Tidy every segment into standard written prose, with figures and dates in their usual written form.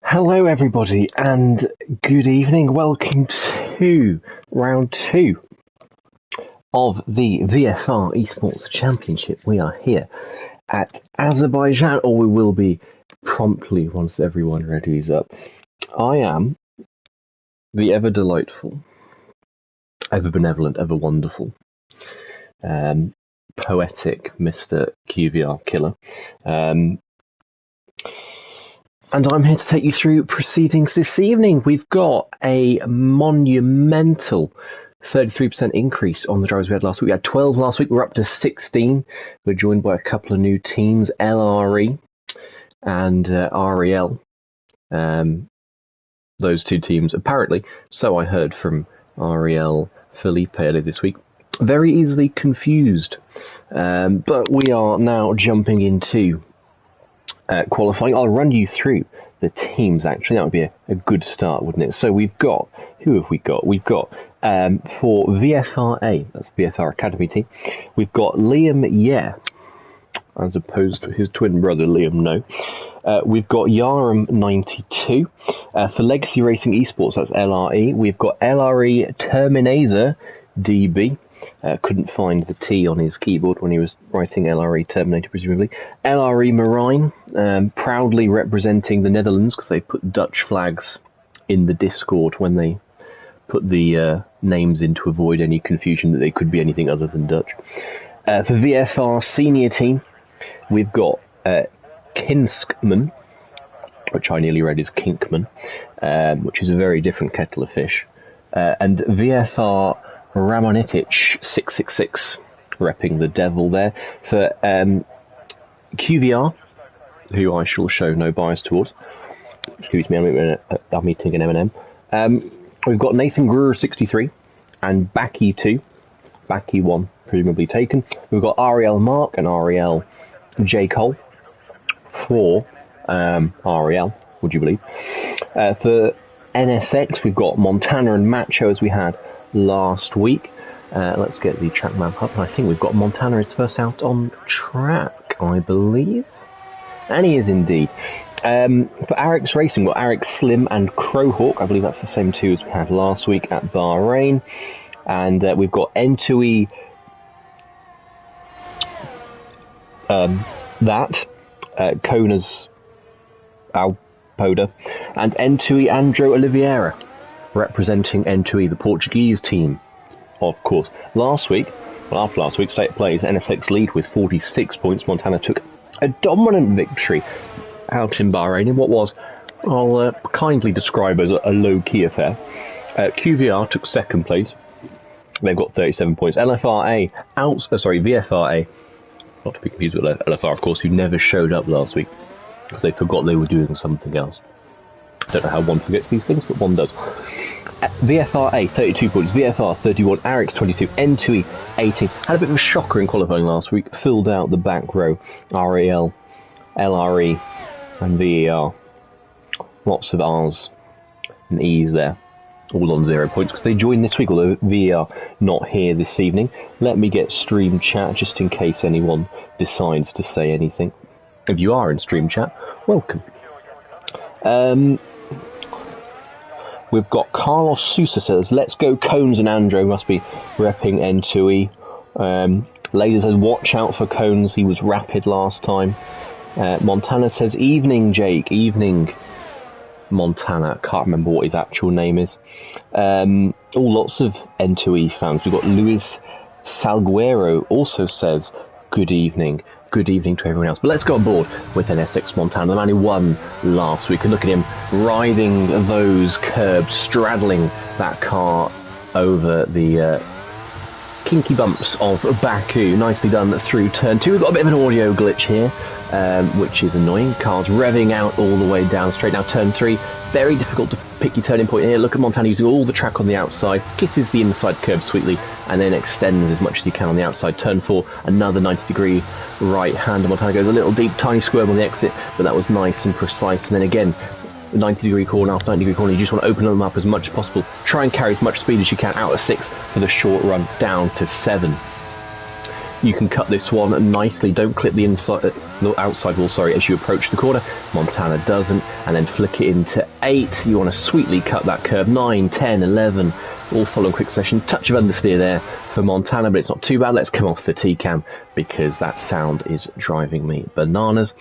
Hello everybody and good evening. Welcome to round 2 of the VFR eSports Championship. We are here at Azerbaijan, or we will be promptly once everyone readies up. I am the ever delightful, ever benevolent, ever wonderful, poetic Mr. QVR Killer. And I'm here to take you through proceedings this evening. We've got a monumental 33% increase on the drivers we had last week. We had 12 last week. We're up to 16. We're joined by a couple of new teams, LRE and REL. Those two teams, apparently, so I heard from REL Felipe earlier this week, very easily confused. But we are now jumping into qualifying. I'll run you through the teams, actually. That would be a good start, wouldn't it? So we've got, who have we got? We've got, for VFRA, that's VFR Academy team, we've got Liam Yeah, as opposed to his twin brother Liam No. We've got Yaram92. For Legacy Racing Esports, that's LRE. We've got LRE Terminator DB. Couldn't find the T on his keyboard when he was writing LRE Terminator, presumably. LRE Marine, proudly representing the Netherlands, because they put Dutch flags in the Discord when they put the names in to avoid any confusion that they could be anything other than Dutch. For VFR Senior Team, we've got Kinskman, which I nearly read as Kinkman, which is a very different kettle of fish. And VFR Ramonitic 666, repping the devil there. For QVR, who I shall show no bias towards. Excuse me, I'm eating an M&M. We've got Nathan Gruer 63 and Baki 2. Baki 1, presumably taken. We've got Ariel Mark and Ariel J. Cole for Ariel, would you believe? For NSX, we've got Montana and Macho as we had last week. Let's get the track map up. I think we've got Montana is first out on track, I believe. And he is indeed. For Arix Racing, we've got Arix Slim and Crowhawk. I believe that's the same two as we had last week at Bahrain. And we've got Entui Kona's Alpoda, and Entui Andro Oliveira, representing Entui, the Portuguese team, of course. After last week's state plays, NSX lead with 46 points. Montana took a dominant victory out in Bahrain in what was, I'll kindly describe as a low-key affair. QVR took second place. They've got 37 points. VFRA, not to be confused with LFR, of course, who never showed up last week because they forgot they were doing something else. Don't know how one forgets these things, but one does. VFRA 32 points, VFR 31, Arix 22, N2E 18. Had a bit of a shocker in qualifying last week. Filled out the back row. REL, LRE, and VER. Lots of R's and E's there. All on 0 points because they joined this week, although VER not here this evening. Let me get stream chat just in case anyone decides to say anything. If you are in stream chat, welcome. We've got Carlos Sousa says, let's go Cones, and Andro must be repping N2E. Laser says, watch out for Cones, he was rapid last time. Montana says, evening Jake, evening Montana. Can't remember what his actual name is. Lots of N2E fans. We've got Luis Salguero also says, good evening. Good evening to everyone else. But let's go on board with NSX Montana, the man who won last week. And look at him riding those curbs, straddling that car over the kinky bumps of Baku. Nicely done through turn 2. We've got a bit of an audio glitch here, which is annoying. Car's revving out all the way down straight. Now turn 3, very difficult to pick your turning point here. Look at Montana using all the track on the outside, kisses the inside curb sweetly, and then extends as much as he can on the outside. Turn 4, another 90-degree right hand. Montana goes a little deep, tiny squirm on the exit, but that was nice and precise. And then again, 90-degree corner after 90-degree corner, you just want to open them up as much as possible. Try and carry as much speed as you can out of 6 for the short run down to 7. You can cut this one nicely. Don't clip the outside wall, sorry, as you approach the corner. Montana doesn't. And then flick it into 8. You want to sweetly cut that curb. 9, 10, 11. All follow quick session. Touch of understeer there for Montana, but it's not too bad. Let's come off the T-cam because that sound is driving me bananas.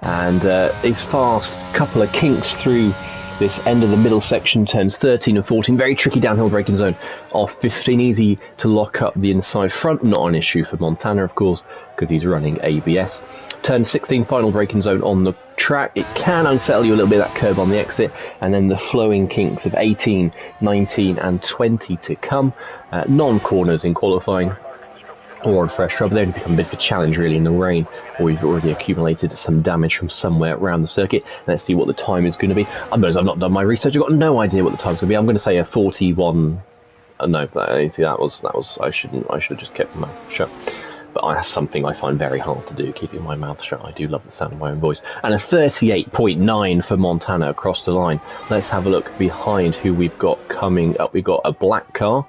And it's fast. Couple of kinks through this end of the middle section, turns 13 and 14. Very tricky downhill braking zone off 15. Easy to lock up the inside front. Not an issue for Montana, of course, because he's running ABS. Turn 16, final braking zone on the track. It can unsettle you a little bit, that curb on the exit, and then the flowing kinks of 18, 19 and 20 to come. Non-corners in qualifying or on fresh rubber. They only become a bit of a challenge really in the rain, or we've already accumulated some damage from somewhere around the circuit. Let's see what the time is going to be. I suppose I've not done my research. I've got no idea what the time's going to be. I'm going to say a 41. No, see, that was. I should have just kept my mouth shut. But that's something I find very hard to do, keeping my mouth shut. I do love the sound of my own voice. And a 38.9 for Montana across the line. Let's have a look behind who we've got coming up. We've got a black car,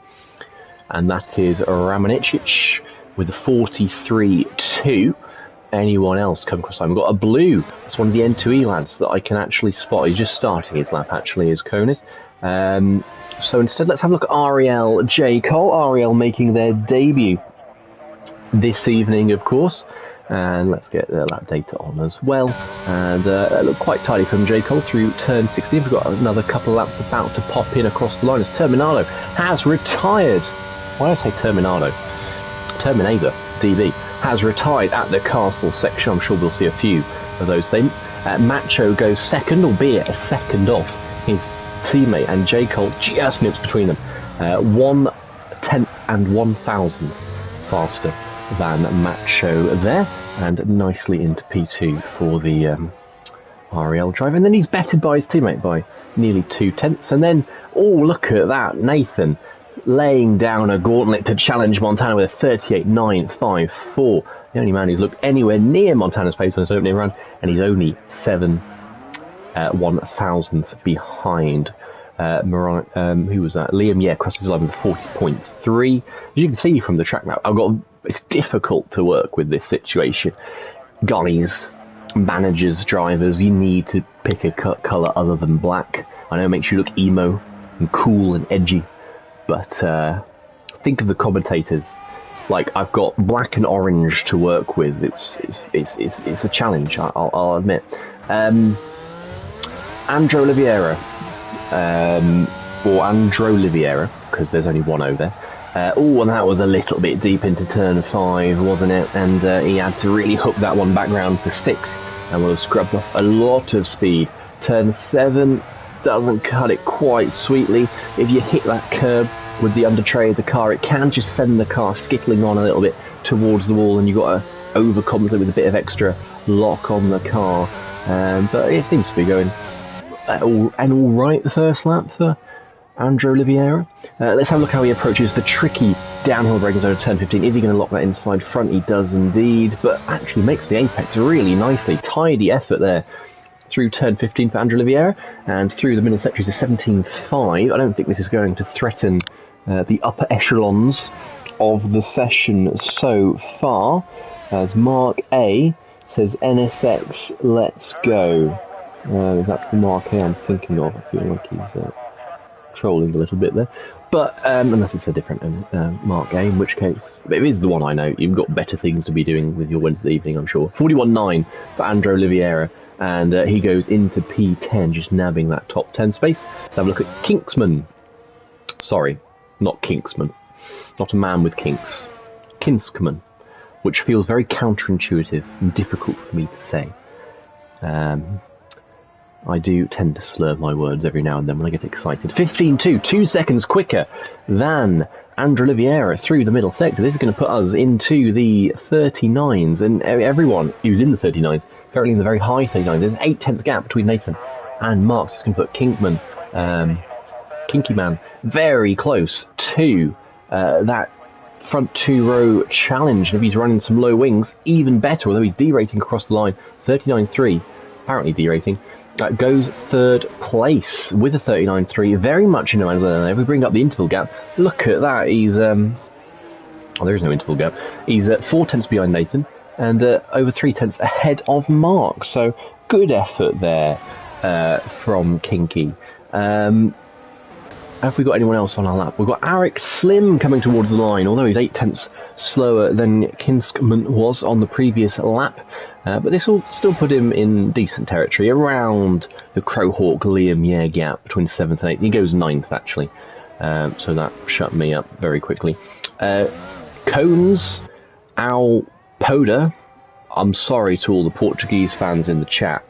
and that is Ramanicic with a 43.2. Anyone else come across the line? We've got a blue. That's one of the N2E lads that I can actually spot. He's just starting his lap, actually, is Konis. So instead, let's have a look at Ariel J. Cole. Ariel making their debut this evening, of course, and let's get the lap data on as well. And look quite tidy from J. Cole through turn 16. We've got another couple of laps about to pop in across the line as Terminado has retired. Why did I say Terminado? Terminator DB has retired at the castle section. I'm sure we'll see a few of those things. Macho goes second, albeit a second off his teammate, and J. Cole just nips between them. 1/10 and 1,000th faster than Macho there, and nicely into P2 for the REL driver. And then he's bettered by his teammate by nearly 2/10. And then, oh, look at that, Nathan laying down a gauntlet to challenge Montana with a 38.954. The only man who's looked anywhere near Montana's pace on his opening run, and he's only 7 1,000ths behind. Who was that? Liam, yeah, crosses his line with 40.3. As you can see from the track map, it's difficult to work with this situation. Guys, managers, drivers, you need to pick a colour other than black. I know it makes you look emo and cool and edgy, but think of the commentators. Like, I've got black and orange to work with. It's a challenge, I'll admit. Andrew Oliveira, or Andrew Oliveira, because there's only one over there. And that was a little bit deep into turn 5, wasn't it? And he had to really hook that one back round for 6, and will have scrubbed off a lot of speed. Turn 7 doesn't cut it quite sweetly. If you hit that curb with the under tray of the car, it can just send the car skittling on a little bit towards the wall, and you've got to overcompensate with a bit of extra lock on the car. But it seems to be going all right the first lap for Andrew Oliveira. Let's have a look how he approaches the tricky downhill braking zone of turn 15. Is he going to lock that inside front? He does indeed, but actually makes the apex really nicely. Tidy effort there through turn 15 for Andrew Oliveira, and through the middle sector is a 17.5. I don't think this is going to threaten the upper echelons of the session so far, as Mark A says NSX, let's go. That's the Mark A I'm thinking of. I feel like he's trolling a little bit there, but unless it's a different Mark A, in which case, if it is the one I know, you've got better things to be doing with your Wednesday evening, I'm sure. 41.9 for Andrew Oliveira, and he goes into P10, just nabbing that top 10 space. Let's have a look at Kinksman. Sorry, not Kinksman. Not a man with kinks. Kinskman, which feels very counterintuitive and difficult for me to say. I do tend to slur my words every now and then when I get excited. 15.2, 2 seconds quicker than Andrew Oliveira through the middle sector. This is going to put us into the 39s, and everyone who's in the 39s, currently in the very high 39s. There's an 8/10 gap between Nathan and Mark. So it's going to put Kinky Man, very close to that front 2-row challenge. And if he's running some low wings, even better, although he's derating across the line. 39.3, apparently derating. Goes third place with a 39.3, very much in the man's zone. If we bring up the interval gap, look at that. He's Oh, there is no interval gap. He's 4 tenths behind Nathan and over 3 tenths ahead of Mark. So good effort there from Kinky. Have we got anyone else on our lap? We've got Arik Slim coming towards the line, although he's 8 tenths slower than Kinskman was on the previous lap. But this will still put him in decent territory, around the Crowhawk Liam Yeh gap between 7th and 8th. He goes 9th, actually. So that shut me up very quickly. Cones, Ao Poda. I'm sorry to all the Portuguese fans in the chat.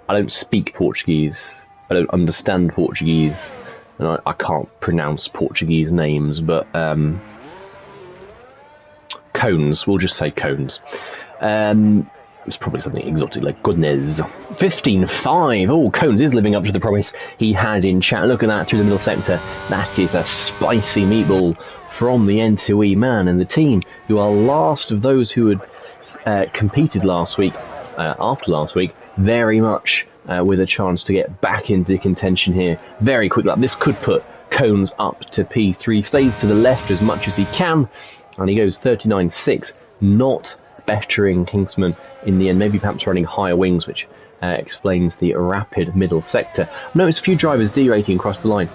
I don't speak Portuguese. I don't understand Portuguese. And I can't pronounce Portuguese names, but Cones, we'll just say Cones. It's probably something exotic like goodness. 15.5. Oh, Cones is living up to the promise he had in chat. Look at that through the middle sector. That is a spicy meatball from the N2E man and the team, who are last of those who had competed last week, after last week, very much with a chance to get back into contention here. Very quick lap. This could put Cones up to P3. Stays to the left as much as he can, and he goes 39.6, not bettering Kingsman in the end. Maybe perhaps running higher wings, which explains the rapid middle sector. Notice a few drivers derating across the line.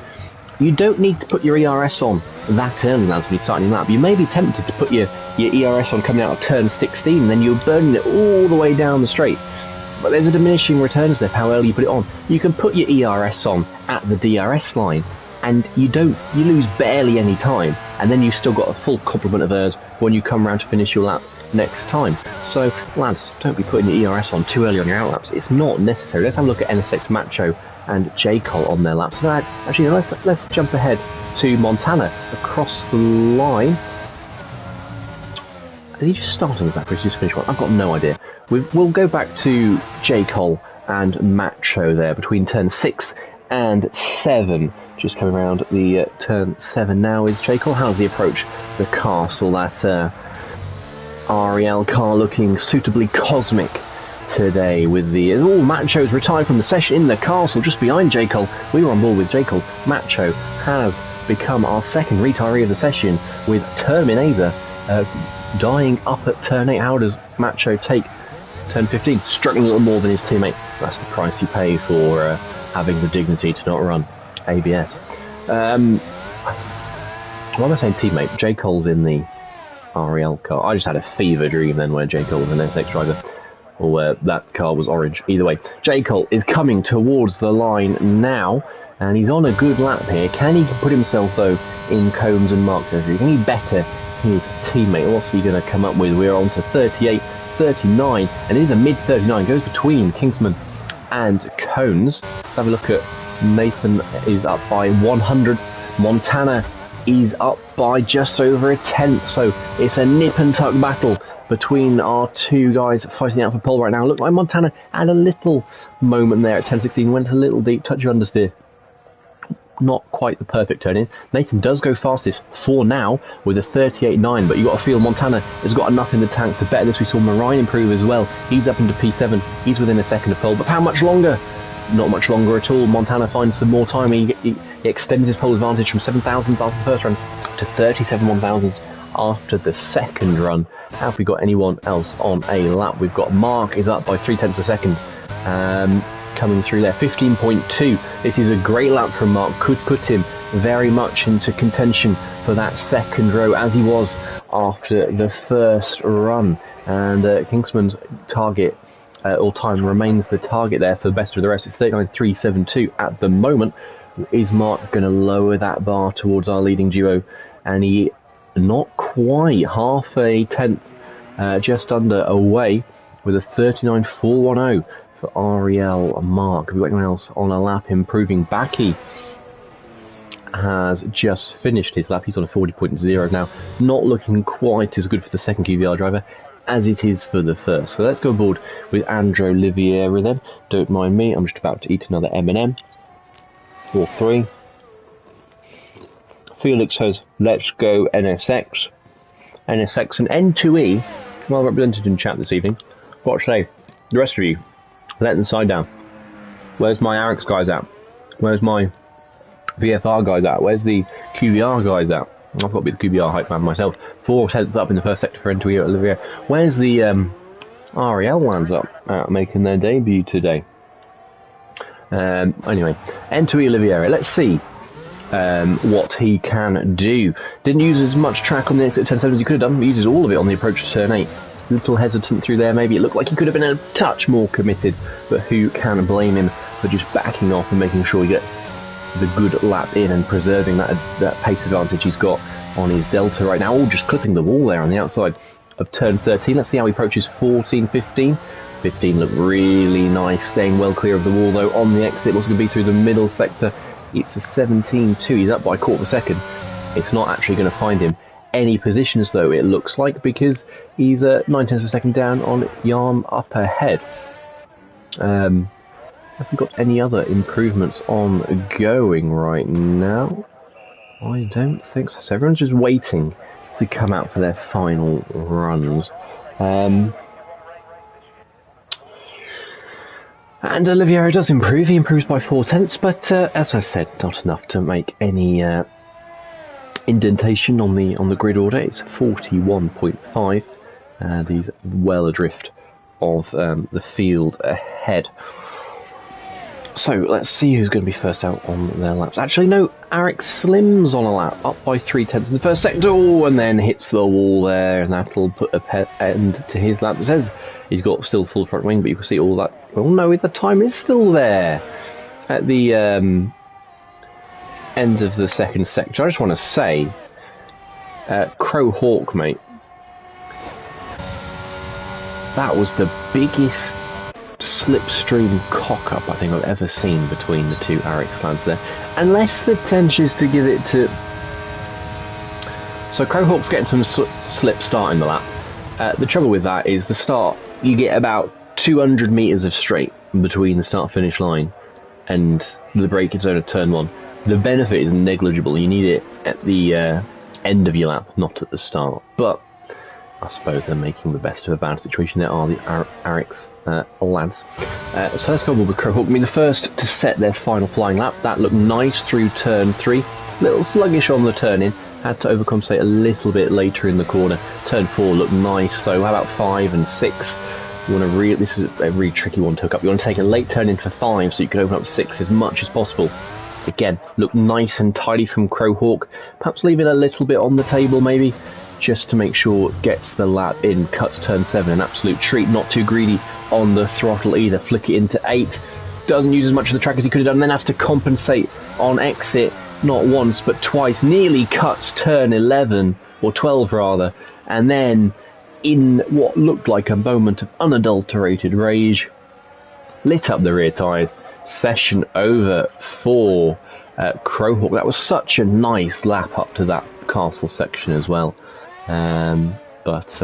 You don't need to put your ERS on that early, lads, when you're starting your lap. You may be tempted to put your ERS on coming out of turn 16, and then you're burning it all the way down the straight. But there's a diminishing returns there, how early you put it on. You can put your ERS on at the DRS line, and you lose barely any time, and then you've still got a full complement of ERS when you come round to finish your lap next time. So, lads, don't be putting your ERS on too early on your outlaps. It's not necessary. Let's have a look at NSX Macho and J-Col on their laps. So actually, let's jump ahead to Montana across the line. Did he just start on his lap or did he just finish one? I've got no idea. We'll go back to J-Col and Macho there between turn 6 and 7. Just coming around the turn 7 now is J-Col. How's the approach? The castle, that REL car looking suitably cosmic today with the... Macho's retired from the session in the castle just behind J-Col. We were on board with J-Col. Macho has become our second retiree of the session with Terminator dying up at turn 8. How does Macho take turn 15? Struggling a little more than his teammate. That's the price you pay for having the dignity to not run ABS. Why am I saying teammate? J. Cole's in the REL car. I just had a fever dream then where J. Cole was an SX driver, or where that car was orange. Either way, J. Cole is coming towards the line now, and he's on a good lap here. Can he put himself, though, in Combs and Mark territory? Can he better his teammate? What's he going to come up with? We're on to 38, 39, and it is a mid-39. Goes between Kingsman and Cones. Let's have a look at Nathan. Is up by 100. Montana is up by just over a tenth. So it's a nip and tuck battle between our two guys fighting out for pole right now. Looked like Montana had a little moment there at 10.16. Went a little deep, touch your understeer. Not quite the perfect turn in. Nathan does go fastest for now with a 38.9, but you got to feel Montana has got enough in the tank to better this. We saw Marine improve as well. He's up into P7. He's within a second of pole, but how much longer? Not much longer at all. Montana finds some more time. He extends his pole advantage from 7,000 after the first run to 37 1,000s after the second run. Have we got anyone else on a lap? We've got Mark is up by 0.3 of a second. Coming through there, 15.2. This is a great lap from Mark. Could put him very much into contention for that second row as he was after the first run. And Kingsman's target all time remains the target there for the best of the rest. It's 39.372 at the moment. Is Mark going to lower that bar towards our leading duo? And he not quite half a tenth, just under away with a 39.410 for REL Mark. Have we got anyone else on a lap improving? Baki has just finished his lap. He's on a 40.0 now. Not looking quite as good for the second QVR driver as it is for the first. So let's go aboard with Andrew Oliviera then. Don't mind me, I'm just about to eat another M&M. 4-3. Felix says, let's go NSX. NSX and N2E, well represented in chat this evening. What say? The rest of you, let the side down. Where's my Arix guys at? Where's my VFR guys at? Where's the QVR guys at? I've got to be the QBR hype man myself. 4 tenths up in the first sector for N2 Olivier. Where's the REL lands up, making their debut today? Anyway, N2 Olivier. Let's see what he can do. Didn't use as much track on the exit turn 7 as he could have done. He uses all of it on the approach to turn 8. A little hesitant through there, maybe. It looked like he could have been a touch more committed, but who can blame him for just backing off and making sure he gets the good lap in and preserving that pace advantage he's got on his Delta right now. Just clipping the wall there on the outside of turn 13. Let's see how he approaches 14, 15. 15 looked really nice, staying well clear of the wall though on the exit. What's going to be through the middle sector? It's a 17.2. He's up by a quarter of a second. It's not actually going to find him any positions though, it looks like, because he's 9 tenths of a second down on Yarm up ahead. Have we got any other improvements on going right now? I don't think so. So everyone's just waiting to come out for their final runs. And Oliviero does improve. He improves by 4 tenths, but as I said, not enough to make any indentation on the grid order. It's 41.5, and he's well adrift of the field ahead. So let's see who's going to be first out on their laps. Actually, no, Arik Slim's on a lap, up by 3 tenths in the first sector, and then hits the wall there, and that'll put an end to his lap. It says he's got still full front wing, but you can see all that. Well, no, the time is still there at the end of the second sector. I just want to say, Crow Hawk, mate, that was the biggest slipstream cock-up I think I've ever seen between the two Arik lads there. Unless the tension is to give it to... So Crow Hawk's getting some slip start in the lap. The trouble with that is the start, you get about 200 metres of straight between the start-finish line and the braking zone of turn 1. The benefit is negligible. You need it at the end of your lap, not at the start. But I suppose they're making the best of a bad situation. There are the Arik's lads. So let's go with Crow Hawk. I mean, the first to set their final flying lap. That looked nice through turn 3. A little sluggish on the turn-in. Had to overcompensate a little bit later in the corner. Turn 4 looked nice, though. How about 5 and 6? You want to this is a really tricky one to hook up. You want to take a late turn in for 5 so you can open up 6 as much as possible. Again, look nice and tidy from Crow Hawk. Perhaps leave it a little bit on the table, maybe, just to make sure it gets the lap in. Cuts turn 7, an absolute treat. Not too greedy on the throttle either. Flick it into 8. Doesn't use as much of the track as he could have done, then has to compensate on exit, not once but twice. Nearly cuts turn 11, or 12 rather, and then, in what looked like a moment of unadulterated rage, lit up the rear tyres. Session over for Crow Hawk. That was such a nice lap up to that castle section as well. But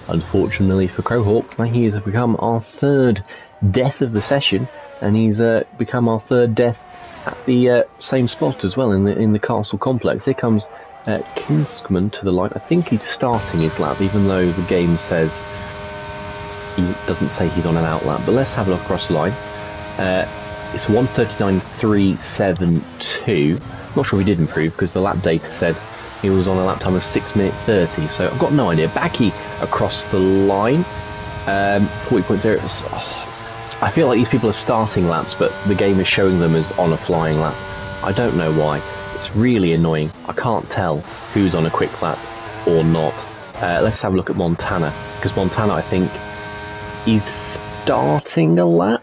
unfortunately for Crow Hawk, he has become our third death of the session, and he's become our third death at the same spot as well in the castle complex. Here comes Kinskman to the line. I think he's starting his lap, even though the game says he doesn't say he's on an out lap. But let's have a look across the line. It's 1:39.372. Not sure he did improve because the lap data said he was on a lap time of 6 minutes 30. So I've got no idea. Backy across the line. 40.0. I feel like these people are starting laps, but the game is showing them as on a flying lap. I don't know why. It's really annoying. I can't tell who's on a quick lap or not. Let's have a look at Montana, because Montana, I think, is starting a lap.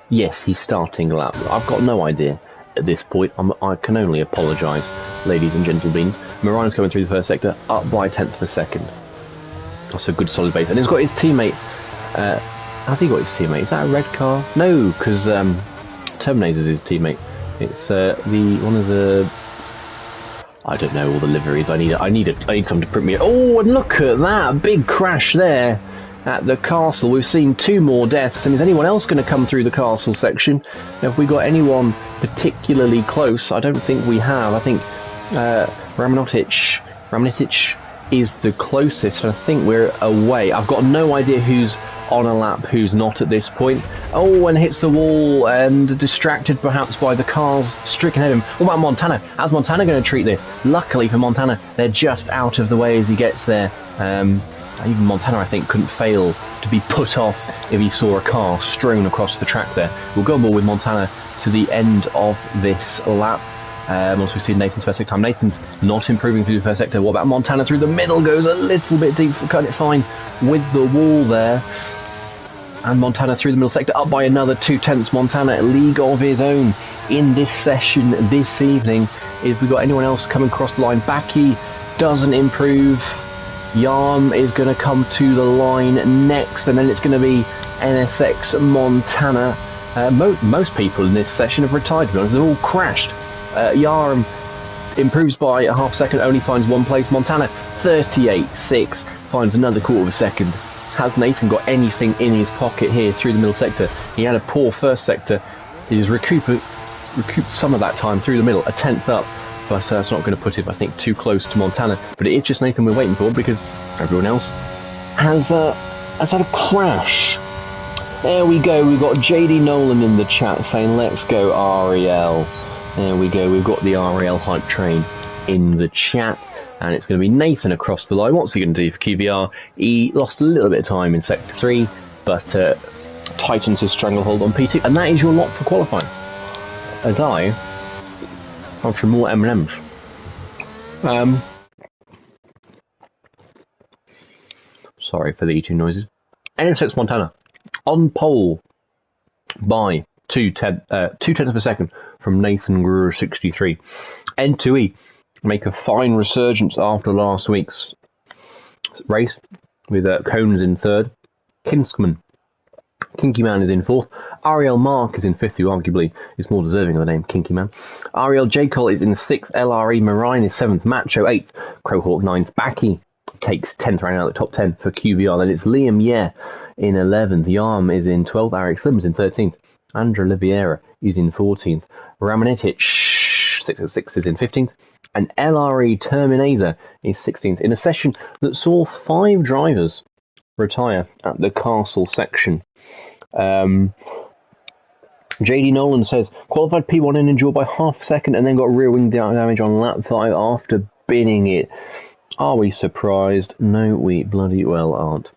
Yes, he's starting a lap. I've got no idea at this point. I can only apologise, ladies and gentlebeans. Moran's coming through the first sector, up by a tenth of a second. That's a good solid base. And he's got his teammate. Has he got his teammate? Is that a red car? No, because Terminator's his teammate. It's one of the... I don't know all the liveries. I need someone to print me. Oh, and look at that big crash there at the castle. We've seen 2 more deaths, and is anyone else going to come through the castle section? Now, have we got anyone particularly close? I don't think we have. I think Ramonitic is the closest, and I think we're away. I've got no idea who's on a lap who's not at this point. Oh, and hits the wall and distracted perhaps by the cars stricken ahead of him. What about Montana? How's Montana going to treat this? Luckily for Montana, they're just out of the way as he gets there. Even Montana, I think, couldn't fail to be put off if he saw a car strewn across the track there. We'll go on with Montana to the end of this lap. Once we see Nathan's first sector time, Nathan's not improving through the first sector. What about Montana through the middle? Goes a little bit deep, cut it fine with the wall there. And Montana through the middle sector, up by another 2/10. Montana, league of his own in this session this evening. If we got anyone else coming across the line, Baki doesn't improve. Yarm is going to come to the line next, and then it's going to be NSX Montana. Most people in this session have retired, to be honest. They've all crashed. Yarm improves by a half second, only finds one place. Montana 38.6 finds another quarter of a second. Has Nathan got anything in his pocket here through the middle sector? He had a poor first sector. He's recouped some of that time through the middle, a 10th up, but it's not going to put him, I think, too close to Montana. But it is just Nathan we're waiting for, because everyone else has had a crash. There we go. We've got JD Nolan in the chat saying, let's go REL. There we go. We've got the REL hype train in the chat. And it's going to be Nathan across the line. What's he going to do for QVR? He lost a little bit of time in Sector 3, but tightens his stranglehold on P2. And that is your lot for qualifying. As I after more M&Ms. Sorry for the eating noises. NSX Montana on pole by 2/10 of a second from Nathan Gruer 63. N2E make a fine resurgence after last week's race with Cones in third. Kinskman, Kinky Man is in fourth. Ariel Mark is in fifth, who arguably is more deserving of the name Kinky Man. Ariel J. Cole is in sixth. LRE Marine is seventh. Macho eighth. Crowhawk ninth. Baki takes 10th round out of the top 10 for QVR. Then it's Liam Yeh in 11th. Yarm is in 12th. Eric Slim is in 13th. Andrew Oliveira is in 14th. Ramanetic 606 is in 15th. And LRE Terminator is 16th in a session that saw 5 drivers retire at the Castle section. JD Nolan says, qualified P1 and endured by half a second and then got rear wing damage on lap 5 after binning it. Are we surprised? No, we bloody well aren't.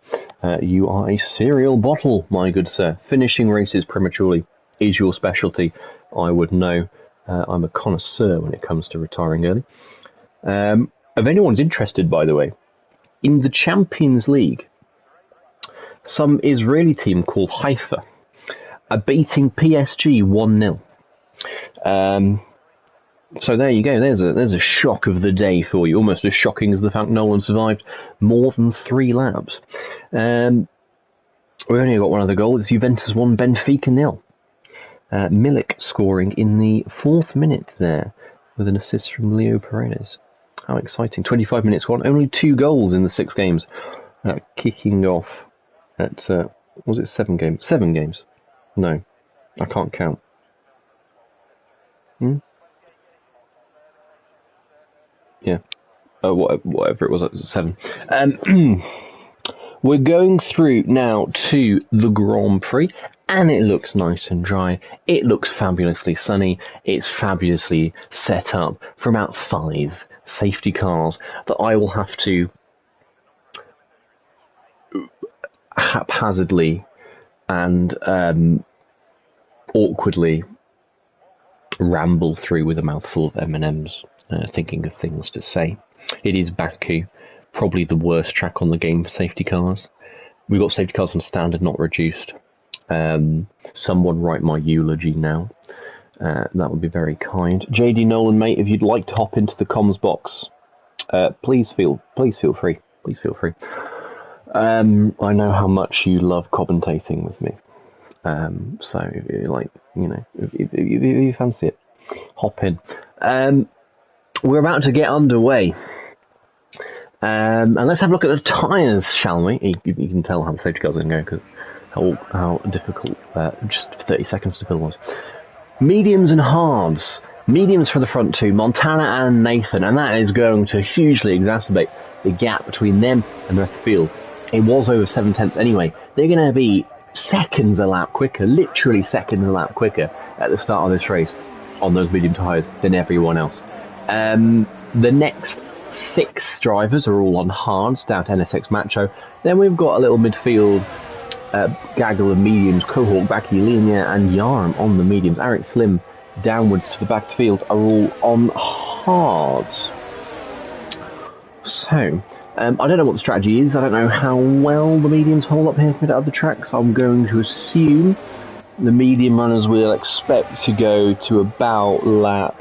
You are a serial bottle, my good sir. Finishing races prematurely is your specialty. I would know. I'm a connoisseur when it comes to retiring early. If anyone's interested, by the way, in the Champions League, some Israeli team called Haifa are beating PSG 1-0. So there you go. There's a shock of the day for you. Almost as shocking as the fact Nolan survived more than 3 laps. We only got one other goal. It's Juventus 1, Benfica 0. Milik scoring in the 4th minute there with an assist from Leo Paredes. How exciting. 25 minutes on. Only 2 goals in the 6 games. Kicking off at, was it 7 games? 7 games. No, I can't count. Yeah. Whatever it was 7. We're going through now to the Grand Prix, and it looks nice and dry. It looks fabulously sunny. It's fabulously set up for about 5 safety cars that I will have to haphazardly and awkwardly ramble through with a mouthful of M&Ms, thinking of things to say. It is Baku, probably the worst track on the game for safety cars. We've got safety cars on standard, not reduced. Someone write my eulogy now. That would be very kind. JD Nolan, mate, if you'd like to hop into the comms box, please feel free. Please feel free. I know how much you love commentating with me. So if you like, if you fancy it, hop in. We're about to get underway. And let's have a look at the tyres, shall we? You can tell how the safety cars are going to go, because how difficult just 30 seconds to fill was. Mediums and hards. Mediums for the front 2, Montana and Nathan, and that is going to hugely exacerbate the gap between them and the rest of the field. It was over 7 tenths anyway. They're going to be seconds a lap quicker, literally seconds a lap quicker at the start of this race on those medium tyres than everyone else. The next 6 drivers are all on hards, down to NSX Macho. Then we've got a little midfield gaggle of mediums, Cohawk, Baki, Linia and Yarm on the mediums. Arik Slim downwards to the back of the field are all on hards. So, I don't know what the strategy is. I don't know how well the mediums hold up here compared to other tracks. I'm going to assume the medium runners will expect to go to about lap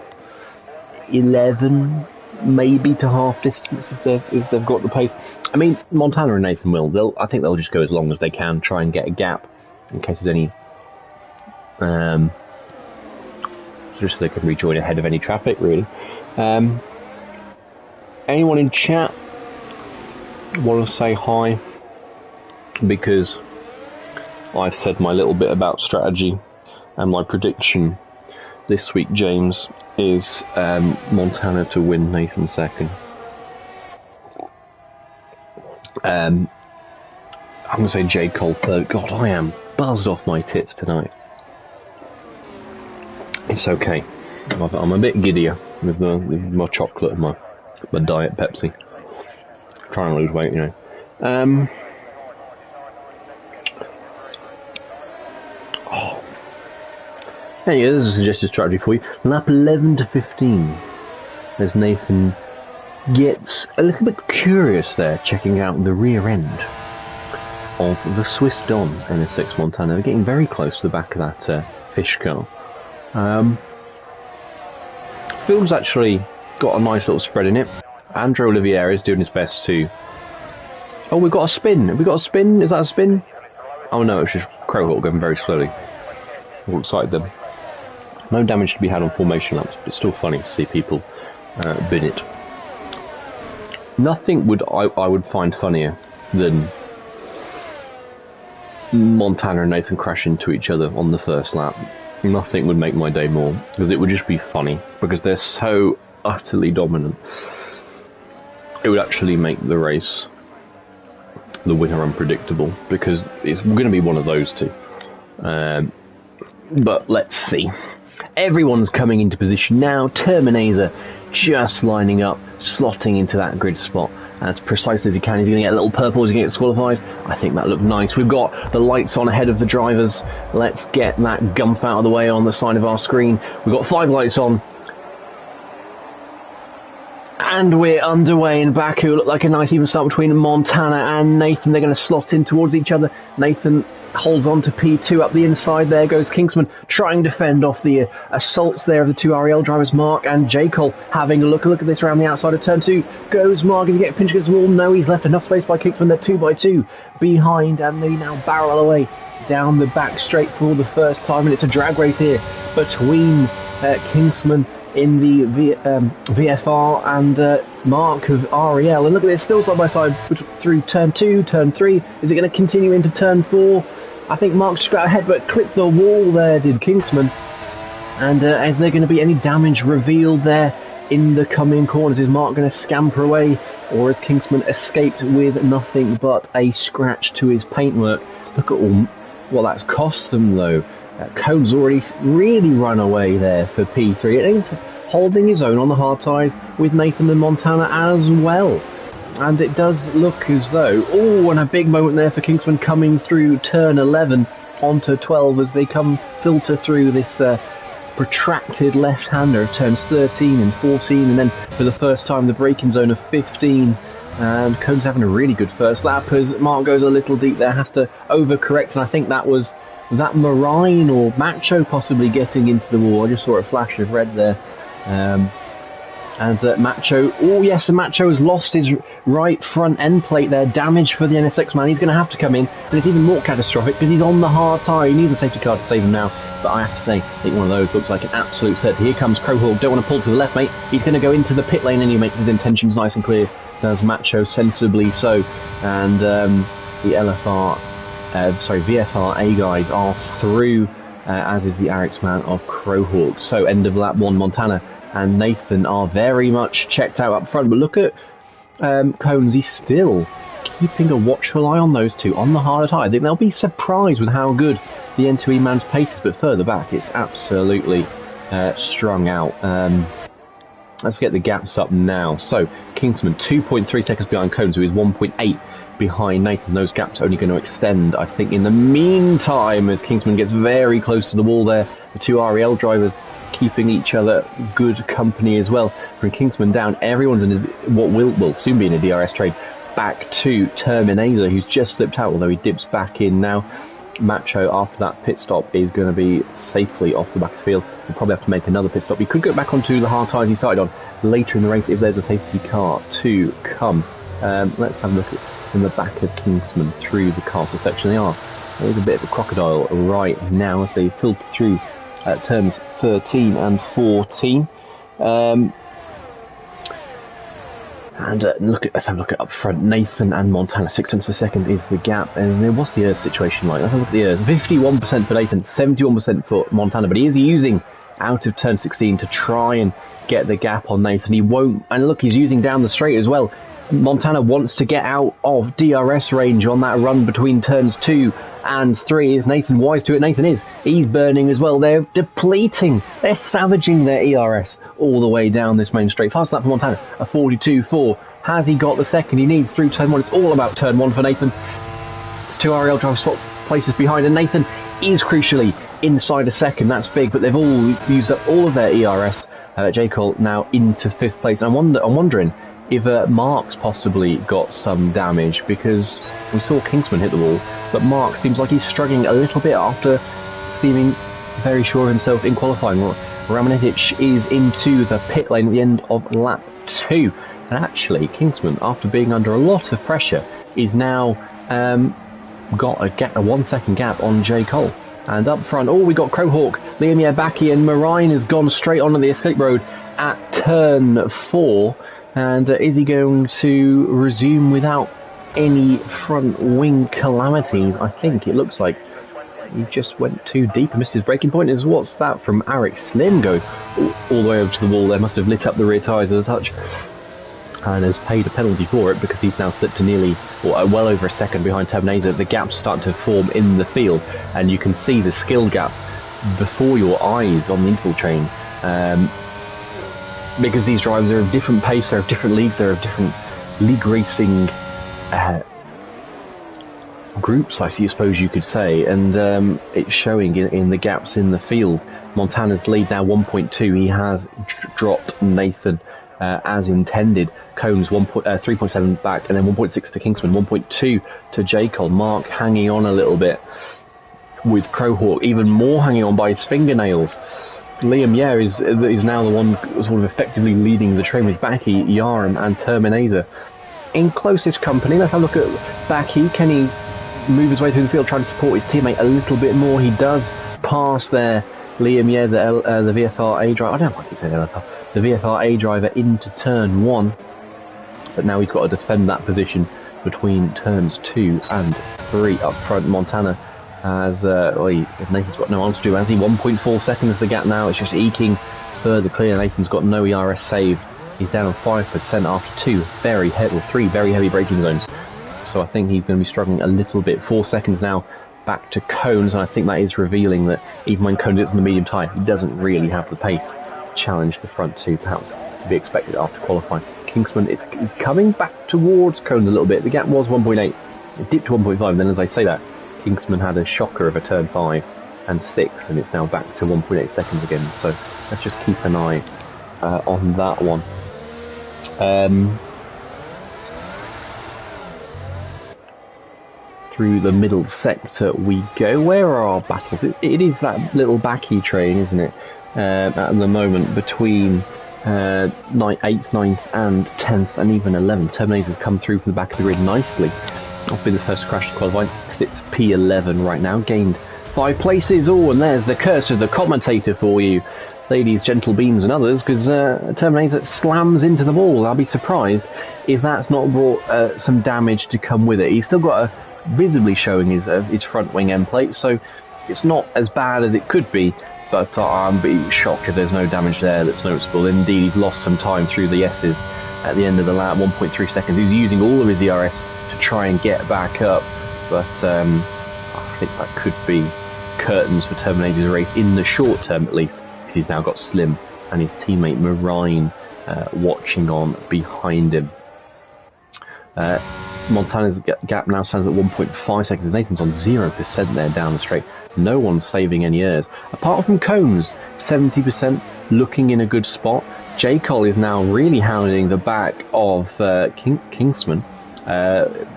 11, maybe to half distance if they've got the pace. I mean, Montana and Nathan will. I think they'll just go as long as they can, try and get a gap in case there's any, just so they can rejoin ahead of any traffic, really. Anyone in chat want to say hi? Because I said my little bit about strategy, and my prediction this week, James, is Montana to win, Nathan second. I'm going to say J. Cole third. God, I am buzzed off my tits tonight. It's okay. I'm a bit giddier with my chocolate and my diet Pepsi. Trying to lose weight, you know. Hey, there's a suggested strategy for you. Lap 11 to 15. As Nathan gets a little bit curious there, checking out the rear end of the Swiss Don NSX Montana. They're getting very close to the back of that fish car. Field's actually got a nice little spread in it. Andrew Olivier is doing his best to... Oh, we've got a spin. Have we got a spin? Is that a spin? Oh no, it's just Crowhawk going very slowly. Looks like them. No damage to be had on formation laps, but it's still funny to see people bin it. Nothing I would find funnier than Montana and Nathan crash into each other on the first lap. Nothing would make my day more, because it would just be funny, because they're so utterly dominant. It would actually make the race, the winner, unpredictable, because it's going to be one of those two. But let's see. Everyone's coming into position now. Terminator just lining up, slotting into that grid spot as precisely as he can. He's going to get a little purple as he gets disqualified. I think that looked nice. We've got the lights on ahead of the drivers. Let's get that gumph out of the way on the side of our screen. We've got 5 lights on. And we're underway in Baku. Look like a nice even start between Montana and Nathan. They're going to slot in towards each other. Nathan holds on to P2 up the inside. There goes Kingsman trying to fend off the assaults there of the 2 REL drivers, Mark and J. Cole, having a look at this around the outside of turn 2. Goes Mark, is he getting pinched against the wall? No, he's left enough space by Kingsman. They're 2 by 2 behind, and they now barrel away down the back straight for the first time, and it's a drag race here between Kingsman in the VFR and Mark of REL. And look at this, still side by side through turn 2, turn 3. Is it going to continue into turn 4? I think Mark's just got ahead, but clipped the wall there, did Kingsman. And is there going to be any damage revealed there in the coming corners? Is Mark going to scamper away, or has Kingsman escaped with nothing but a scratch to his paintwork? Look at all what that's cost them, though. Cone's already really run away there for P3. And he's holding his own on the hard tyres with Nathan and Montana as well. And it does look as though... Oh, and a big moment there for Kingsman coming through turn 11 onto 12 as they filter through this protracted left-hander of turns 13 and 14. And then for the first time, the braking zone of 15. And Cone's having a really good first lap as Mark goes a little deep there, has to overcorrect. And I think that was that Marine or Macho possibly getting into the wall? I just saw a flash of red there. And Macho, oh yes, and Macho has lost his right front end plate there, damage for the NSX man. He's going to have to come in, and it's even more catastrophic because he's on the hard tyre. He needs a safety car to save him now, but I have to say, I think one of those looks like an absolute set. Here comes Crowhawk, don't want to pull to the left, mate. He's going to go into the pit lane and he makes his intentions nice and clear. Does Macho sensibly so, and the VFR A guys are through, as is the Arix man of Crowhawk. So end of lap 1, Montana and Nathan are very much checked out up front, but look at Cones, he's still keeping a watchful eye on those two on the harder tyre. I think they'll be surprised with how good the N2E man's pace is, but further back it's absolutely strung out. Let's get the gaps up now. So Kingsman 2.3 seconds behind Cones, who is 1.8 behind Nathan. Those gaps are only going to extend, I think, in the meantime, as Kingsman gets very close to the wall there. The two REL drivers keeping each other good company as well. From Kingsman down, everyone's in what will soon be in a DRS train. Back to Terminator, who's just slipped out, although he dips back in now. Macho, after that pit stop, is going to be safely off the back of the field. He'll probably have to make another pit stop. He could go back onto the hard tyres he started on later in the race if there's a safety car to come. Let's have a look in the back of Kingsman through the castle section. There's a bit of a crocodile right now as they filter through turns 13 and 14. Let's have a look at up front. Nathan and Montana, 6 tenths per second is the gap. And what's the ERS situation like? Let's have a look at the ERS. 51% for Nathan, 71% for Montana. But he is using out of turn 16 to try and get the gap on Nathan. He won't. And look, he's using down the straight as well. Montana wants to get out of DRS range on that run between turns 2 and 3. Is Nathan wise to it? Nathan is. He's burning as well. They're depleting. They're savaging their ERS all the way down this main straight. Fast lap for Montana, a 42.4. Has he got the second he needs through turn 1? It's all about turn 1 for Nathan. It's two REL drivers swap places behind, and Nathan is crucially inside a second. That's big, but they've all used up all of their ERS. J. Cole now into 5th place. I'm wondering if Mark's possibly got some damage, because we saw Kingsman hit the wall, but Mark seems like he's struggling a little bit after seeming very sure of himself in qualifying. Ramanetic is into the pit lane at the end of lap 2, and actually Kingsman, after being under a lot of pressure, is now got a 1 second gap on J. Cole. And up front, we got Crowhawk, Liam Yabaki, and Marine has gone straight onto the escape road at turn 4. And is he going to resume without any front wing calamities? I think it looks like he just went too deep and missed his braking point. What's that from Arik Slim go all the way over to the wall there? Must have lit up the rear tyres at a touch and has paid a penalty for it, because he's now slipped to nearly, well over a second behind Terminator. The gap's starting to form in the field, and you can see the skill gap before your eyes on the interval train. Because these drivers are of different pace, they're of different leagues, they're of different league racing groups, I suppose you could say, and it's showing in the gaps in the field. Montana's lead now 1.2. He has dropped Nathan as intended. Cones 3.7 back, and then 1.6 to Kingsman, 1.2 to J. Cole. Mark hanging on a little bit with Crowhawk, even more hanging on by his fingernails. Liam is now the one sort of effectively leading the train, with Baki, Yaram and Terminator in closest company. Let's have a look at Baki. Can he move his way through the field, trying to support his teammate a little bit more? He does pass there Liam the VFR-A driver. I don't know why I keep saying LFR. The VFR-A driver into turn 1, but now he's got to defend that position between turns 2 and 3 up front. Montana as Nathan's got no answer to, has he? 1.4 seconds the gap now. It's just eking further clear. Nathan's got no ERS saved. He's down on 5% after 3 very heavy braking zones. So I think he's going to be struggling a little bit. 4 seconds now back to Cones, and I think that is revealing that even when Cones is on the medium tyre, he doesn't really have the pace to challenge the front two, perhaps to be expected after qualifying. Kingsman is coming back towards Cones a little bit. The gap was 1.8. It dipped to 1.5, and then as I say that, Kingsman had a shocker of a turn 5 and 6, and it's now back to 1.8 seconds again. So let's just keep an eye on that one. Through the middle sector we go. Where are our battles? It is that little backy train, isn't it? At the moment between 8th, 9th and 10th and even 11th. Terminator's come through from the back of the grid nicely. I've been the first to crash to qualify. It's P11 right now, gained 5 places. And there's the curse of the commentator for you, ladies, gentle beams and others, because Terminator slams into the wall. I'll be surprised if that's not brought some damage to come with it. He's still got visibly showing his front wing end plate, so it's not as bad as it could be, but I'm be shocked if there's no damage there that's noticeable. Indeed, he's lost some time through the S's at the end of the lap, 1.3 seconds. He's using all of his ERS to try and get back up, but I think that could be curtains for Terminator's race in the short term at least, because he's now got Slim and his teammate Marine watching on behind him. Montana's gap now stands at 1.5 seconds. Nathan's on 0% there down the straight. No one's saving any airs. Apart from Combs, 70%, looking in a good spot. J. Cole is now really hounding the back of Kingsman.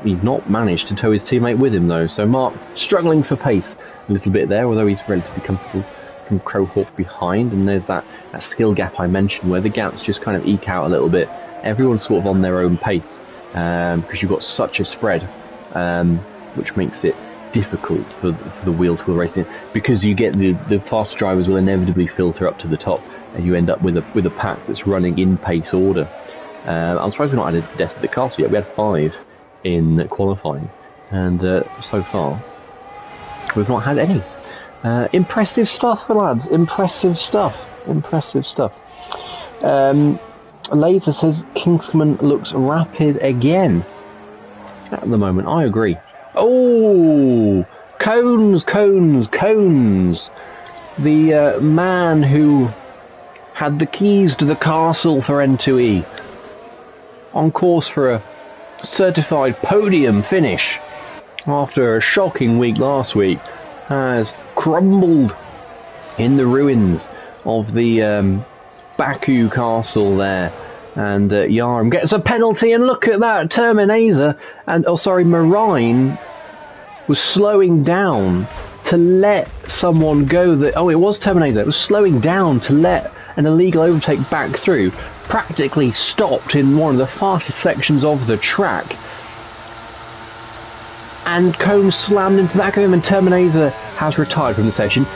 He's not managed to tow his teammate with him though, so Mark struggling for pace a little bit there, although he's relatively comfortable from Crowhawk behind. And there's that skill gap I mentioned where the gaps just kind of eke out a little bit. Everyone's sort of on their own pace. Because you've got such a spread, which makes it difficult for the wheel-to-wheel racing, because you get the faster drivers will inevitably filter up to the top, and you end up with a pack that's running in pace order. I'm surprised we've not had a death at the castle yet. We had 5 in qualifying, and so far we've not had any. Impressive stuff, lads. Impressive stuff. Laser says Kingsman looks rapid again at the moment. I agree. Oh, Cones. The man who had the keys to the castle for N2E, on course for a certified podium finish after a shocking week last week, has crumbled in the ruins of the Baku castle there, and Yarm gets a penalty, and look at that, Terminator and Marine was slowing down to let someone go that, it was Terminator, it was slowing down to let an illegal overtake back through, practically stopped in one of the fastest sections of the track, and Combs slammed into the back of him, and Terminator has retired from the session.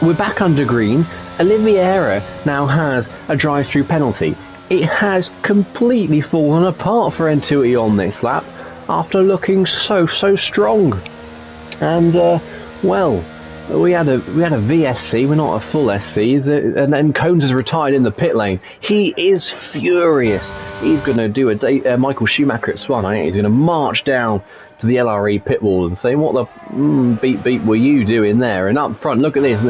We're back under green. Oliveira now has a drive-through penalty. It has completely fallen apart for N2E on this lap after looking so strong. And we had a VSC, we're not a full SC, and then Combs has retired in the pit lane. He is furious. He's going to do a Michael Schumacher at Swan. I think he's going to march down to the LRE pit wall and say, what the beep were you doing there? And up front, look at this.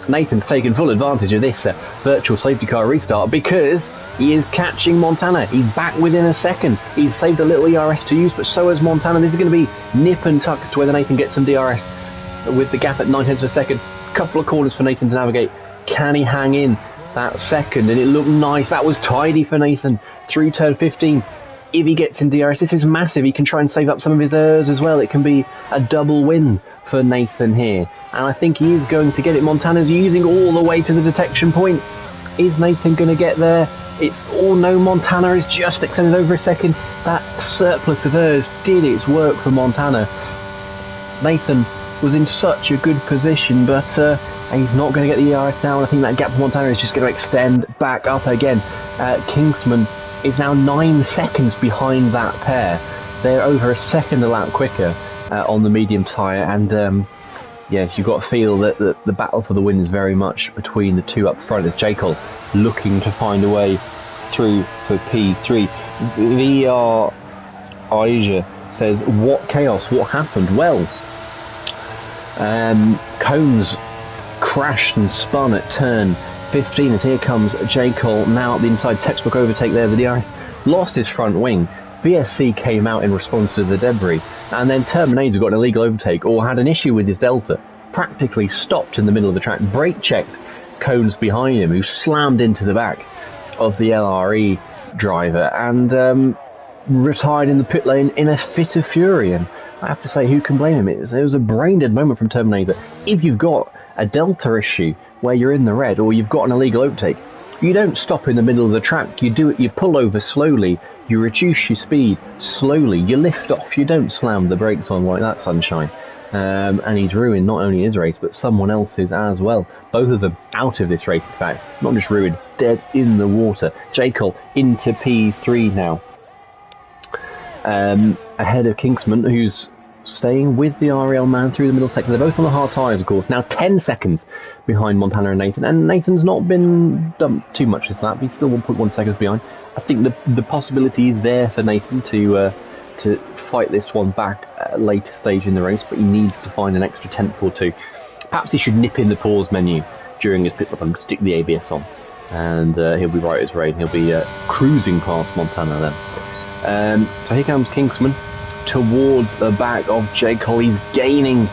Nathan's taken full advantage of this virtual safety car restart because he is catching Montana. He's back within a second. He's saved a little ERS to use, but so has Montana. This is going to be nip and tuck as to whether Nathan gets some DRS with the gap at 9 tenths of a second. Couple of corners for Nathan to navigate. Can he hang in that second? And it looked nice. That was tidy for Nathan through turn 15. If he gets in DRS, this is massive. He can try and save up some of his errors as well. It can be a double win for Nathan here, and I think he is going to get it. Montana's using all the way to the detection point. Is Nathan going to get there? It's no, Montana is just extended over a second. That surplus of errors did its work for Montana. Nathan was in such a good position, but he's not going to get the ERS now, and I think that gap for Montana is just going to extend back up again. Kingsman is now 9 seconds behind that pair. They're over a second a lap quicker on the medium tyre, and yes, you've got to feel that the battle for the win is very much between the two up front, as Jekyll looking to find a way through for P3. VR Asia says, what chaos, what happened? Well, Combs crashed and spun at turn 15 as here comes J. Cole now at the inside, textbook overtake there. The DRS lost his front wing. VSC came out in response to the debris, and then Terminator got an illegal overtake or had an issue with his Delta, practically stopped in the middle of the track, brake checked Combs behind him, who slammed into the back of the LRE driver and retired in the pit lane in a fit of fury. And I have to say, who can blame him? It was a brain-dead moment from Terminator. If you've got a Delta issue where you're in the red, or you've got an illegal overtake, you don't stop in the middle of the track. You do it. You pull over slowly. You reduce your speed slowly. You lift off. You don't slam the brakes on like that, sunshine. And he's ruined not only his race, but someone else's as well. Both of them out of this race, in fact. Not just ruined, dead in the water. Jekyll into P3 now. Ahead of Kingsman, who's staying with the RL man through the middle sector. They're both on the hard tyres, of course. Now 10 seconds behind Montana and Nathan. And Nathan's not been dumped too much this lap. He's still 1.1 seconds behind. I think the possibility is there for Nathan to fight this one back at a later stage in the race, but he needs to find an extra tenth or two. Perhaps he should nip in the pause menu during his pit stop and stick the ABS on, and he'll be right as rain. He'll be cruising past Montana then. So here comes Kingsman towards the back of J. Cole. He's gaining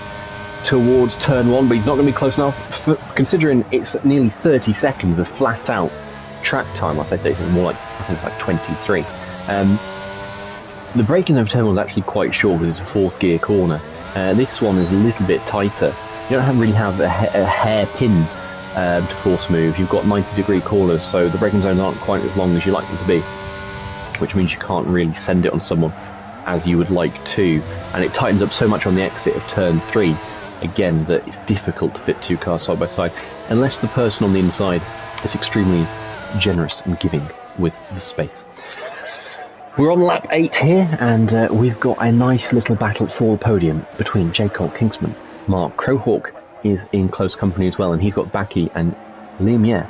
towards turn 1, but he's not going to be close enough, considering it's nearly 30 seconds of flat out track time. I say 30, more like, I think it's like 23. The braking over turn 1 is actually quite short because it's a 4th gear corner. This one is a little bit tighter. You don't really have a hairpin to force move. You've got 90-degree corners, so the braking zones aren't quite as long as you like them to be, which means you can't really send it on someone as you would like to, and it tightens up so much on the exit of turn 3 again that it's difficult to fit 2 cars side by side unless the person on the inside is extremely generous and giving with the space. We're on lap 8 here, and we've got a nice little battle for the podium between J. Cole Kingsman. Mark Crowhawk is in close company as well, and he's got Baki and Liam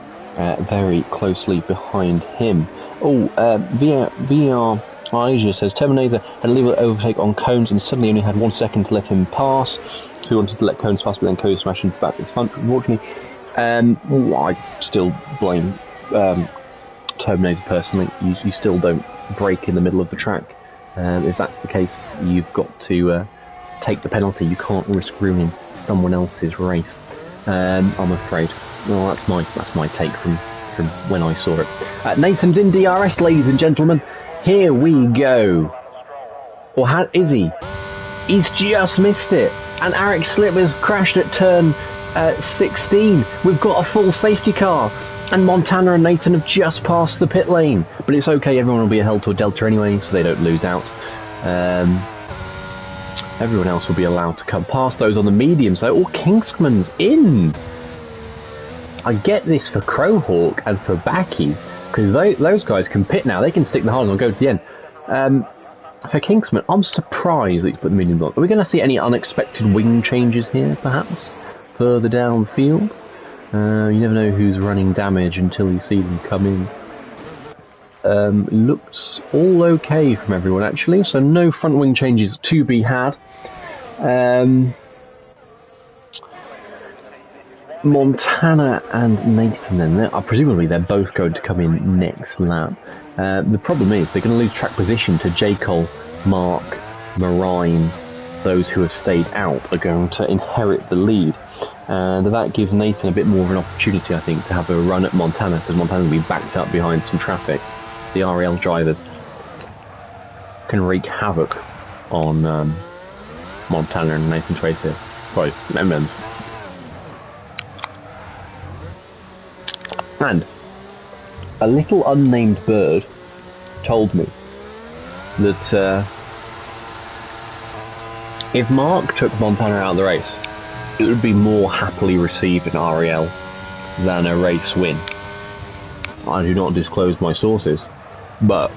very closely behind him. VR Asia says Terminator had a little overtake on Cones and suddenly only had 1 second to let him pass. So he wanted to let Cones pass, but then Cones smashed into the back of his front, unfortunately. I still blame Terminator personally. You still don't brake in the middle of the track. If that's the case, you've got to take the penalty. You can't risk ruining someone else's race. I'm afraid. Well, that's my take from when I saw it. Nathan's in DRS, ladies and gentlemen. Here we go. Or is he? He's just missed it. And Eric Slipper's crashed at turn 16. We've got a full safety car. And Montana and Nathan have just passed the pit lane. But it's okay, everyone will be held to a delta anyway, so they don't lose out. Everyone else will be allowed to come past those on the medium, so Kingsman's in. I get this for Crowhawk and for Baki, because those guys can pit now. They can stick the hards and go to the end. For Kingsman, I'm surprised that he's put the medium block. Are we going to see any unexpected wing changes here, perhaps? Further downfield? You never know who's running damage until you see them come in. Looks all okay from everyone, actually, so no front wing changes to be had. Montana and Nathan then, presumably they're both going to come in next lap. The problem is they're going to lose track position to J. Cole, Mark, Marine. Those who have stayed out are going to inherit the lead. And that gives Nathan a bit more of an opportunity, I think, to have a run at Montana, because Montana will be backed up behind some traffic. The RL drivers can wreak havoc on Montana and Nathan's race here. Sorry, Emmons. And a little unnamed bird told me that if Mark took Montana out of the race, it would be more happily received in REL than a race win. I do not disclose my sources, but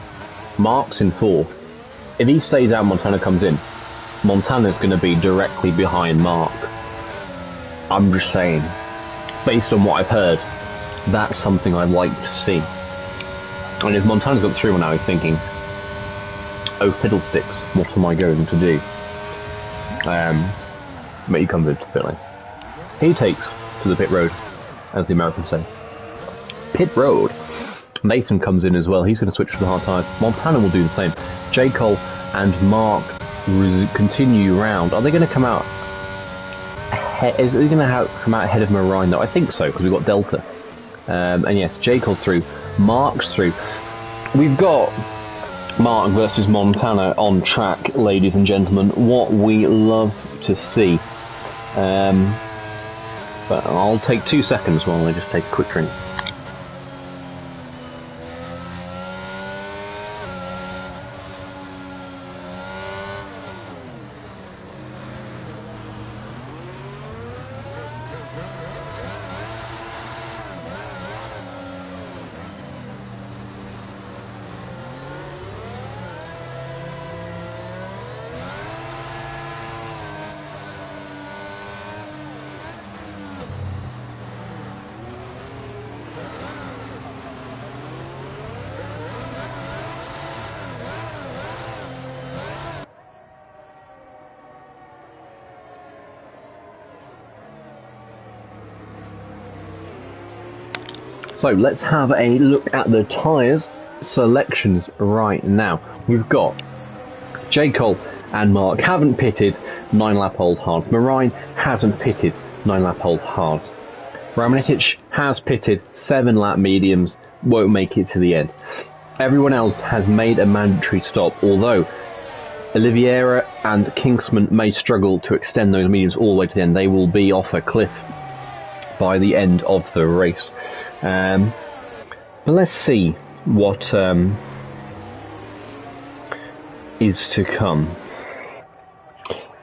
Mark's in 4th. If he stays out, Montana comes in. Montana's going to be directly behind Mark. I'm just saying, based on what I've heard, that's something I'd like to see. And if Montana's got 3-1 now, he's thinking, oh fiddlesticks, what am I going to do? But he comes into the pit lane. He takes to the pit road, as the Americans say. Pit road. Nathan comes in as well. He's going to switch to the hard tyres. Montana will do the same. J. Cole and Mark continue round. Are they going to come out ahead? Is he going to come out ahead of Marine though? I think so, because we've got Delta. And yes, J. Cole's through. Mark's through. We've got Mark versus Montana on track, ladies and gentlemen. What we love to see. But I'll take 2 seconds while I just take a quick drink. So let's have a look at the tyres selections right now. We've got J. Cole and Mark haven't pitted 9-lap-old hards. Marine hasn't pitted 9-lap-old hards. Ramanitic has pitted 7-lap mediums, won't make it to the end. Everyone else has made a mandatory stop, although Oliveira and Kingsman may struggle to extend those mediums all the way to the end. They will be off a cliff by the end of the race. But let's see what is to come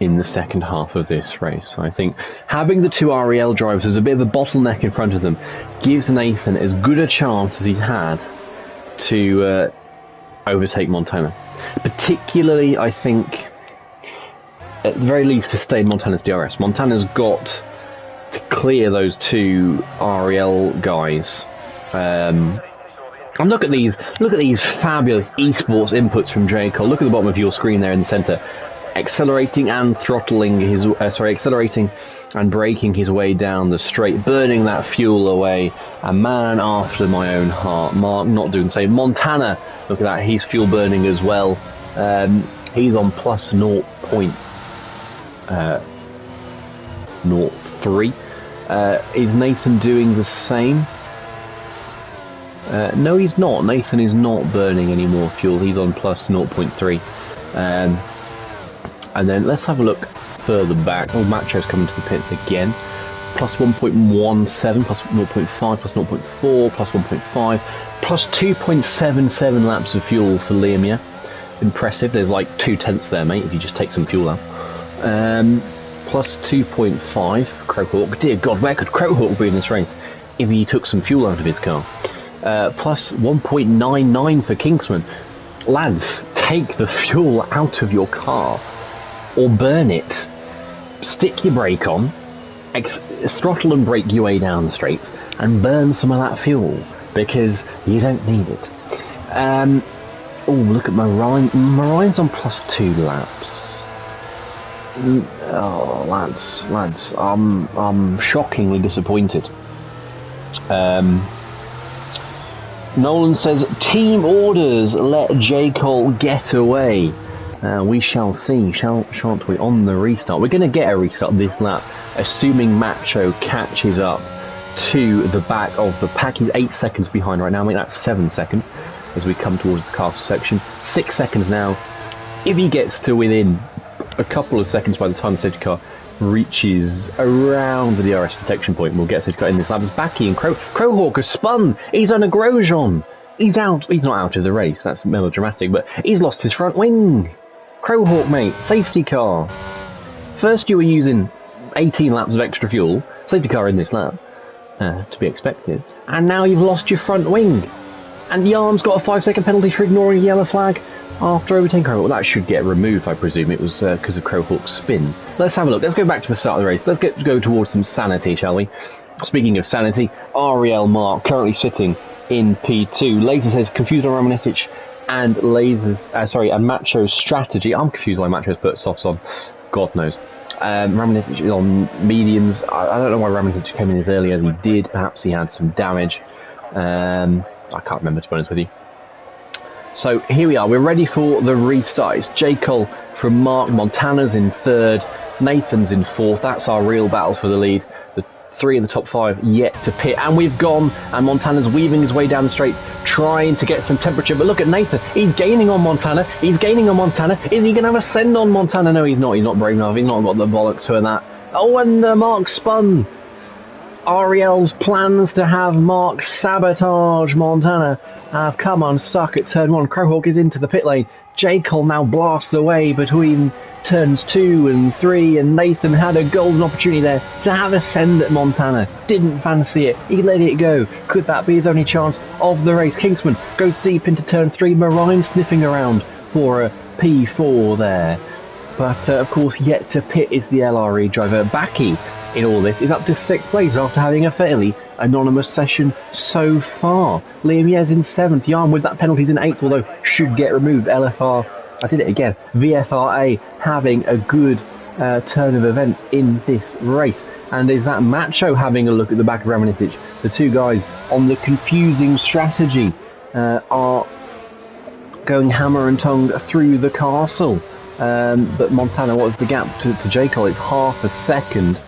in the second half of this race. I think having the two REL drivers as a bit of a bottleneck in front of them gives Nathan as good a chance as he's had to overtake Montana. Particularly, I think, at the very least, to stay in Montana's DRS. Montana's got to clear those two REL guys. And look at these fabulous eSports inputs from J. Cole. Look at the bottom of your screen there in the centre. Accelerating and throttling his, accelerating and braking his way down the straight, burning that fuel away. A man after my own heart. Mark not doing the same. Montana, look at that, he's fuel burning as well. He's on plus 0.03. Is Nathan doing the same? No, he's not. Nathan is not burning any more fuel. He's on plus 0.3. And then let's have a look further back. Oh, Macho's coming to the pits again. Plus 1.17, plus 0.5, plus 0.4, plus 1.5, plus 2.77 laps of fuel for Liamia. Impressive. There's like 2/10 there, mate, if you just take some fuel out. Plus 2.5, Crowhawk. Dear God, where could Crowhawk be in this race if he took some fuel out of his car? Plus 1.99 for Kingsman. Lads, take the fuel out of your car or burn it. Stick your brake on, throttle and brake your way down the straights and burn some of that fuel because you don't need it. Oh, look at Marine. Marine's on plus 2 laps. Oh, lads, I'm shockingly disappointed. Nolan says, team orders, let J. Cole get away. We shall see, shan't we, on the restart. We're going to get a restart this lap, assuming Macho catches up to the back of the pack. He's 8 seconds behind right now. I think that's 7 seconds as we come towards the castle section. 6 seconds now. If he gets to within a couple of seconds by the time the safety car reaches around the DRS detection point, we'll get safety car in this lap. As Backy and Crowhawk has spun. He's on a Grosjean. He's out. He's not out of the race. That's melodramatic, but he's lost his front wing. Crowhawk, mate, safety car. First you were using 18 laps of extra fuel, safety car in this lap, to be expected, and now you've lost your front wing. And Yarm's got a 5-second penalty for ignoring a yellow flag after overtaking Crowhawk. Well, that should get removed, I presume. It was because of Crowhawk's spin. Let's have a look. Let's go back to the start of the race. Let's go towards some sanity, shall we? Speaking of sanity, Ariel Mark currently sitting in P2. Laser says confused on Ramanitic and and Macho's strategy. I'm confused why Macho's put softs on. God knows. Ramanitic is on mediums. I don't know why Ramanitic came in as early as he did. Perhaps he had some damage. I can't remember, to be honest with you. So here we are. We're ready for the restart. It's J. Cole from Mark. Montana's in third. Nathan's in fourth. That's our real battle for the lead. The 3 of the top 5 yet to pit, and we've gone, and Montana's weaving his way down the straights trying to get some temperature. But look at Nathan, he's gaining on Montana. Is he going to have a send on Montana? No, he's not brave enough. He's not got the bollocks for that. Oh, and Mark spun. Ariel's plans to have Mark sabotage Montana have come unstuck at turn 1. Crowhawk is into the pit lane. J. Cole now blasts away between turns 2 and 3, and Nathan had a golden opportunity there to have a send at Montana. Didn't fancy it. He let it go. Could that be his only chance of the race? Kingsman goes deep into turn 3. Marine sniffing around for a P4 there. But of course, yet to pit is the LRE driver. Backy in all this is up to 6th place after having a fairly anonymous session so far. Liam Yez in 7th. Yarn with that penalties in 8th, although should get removed. LFR, I did it again. VFRA having a good turn of events in this race. And is that Macho having a look at the back of Ramanitic? The two guys on the confusing strategy are going hammer and tongue through the castle. But Montana, what's the gap to J. Cole? It's half a second.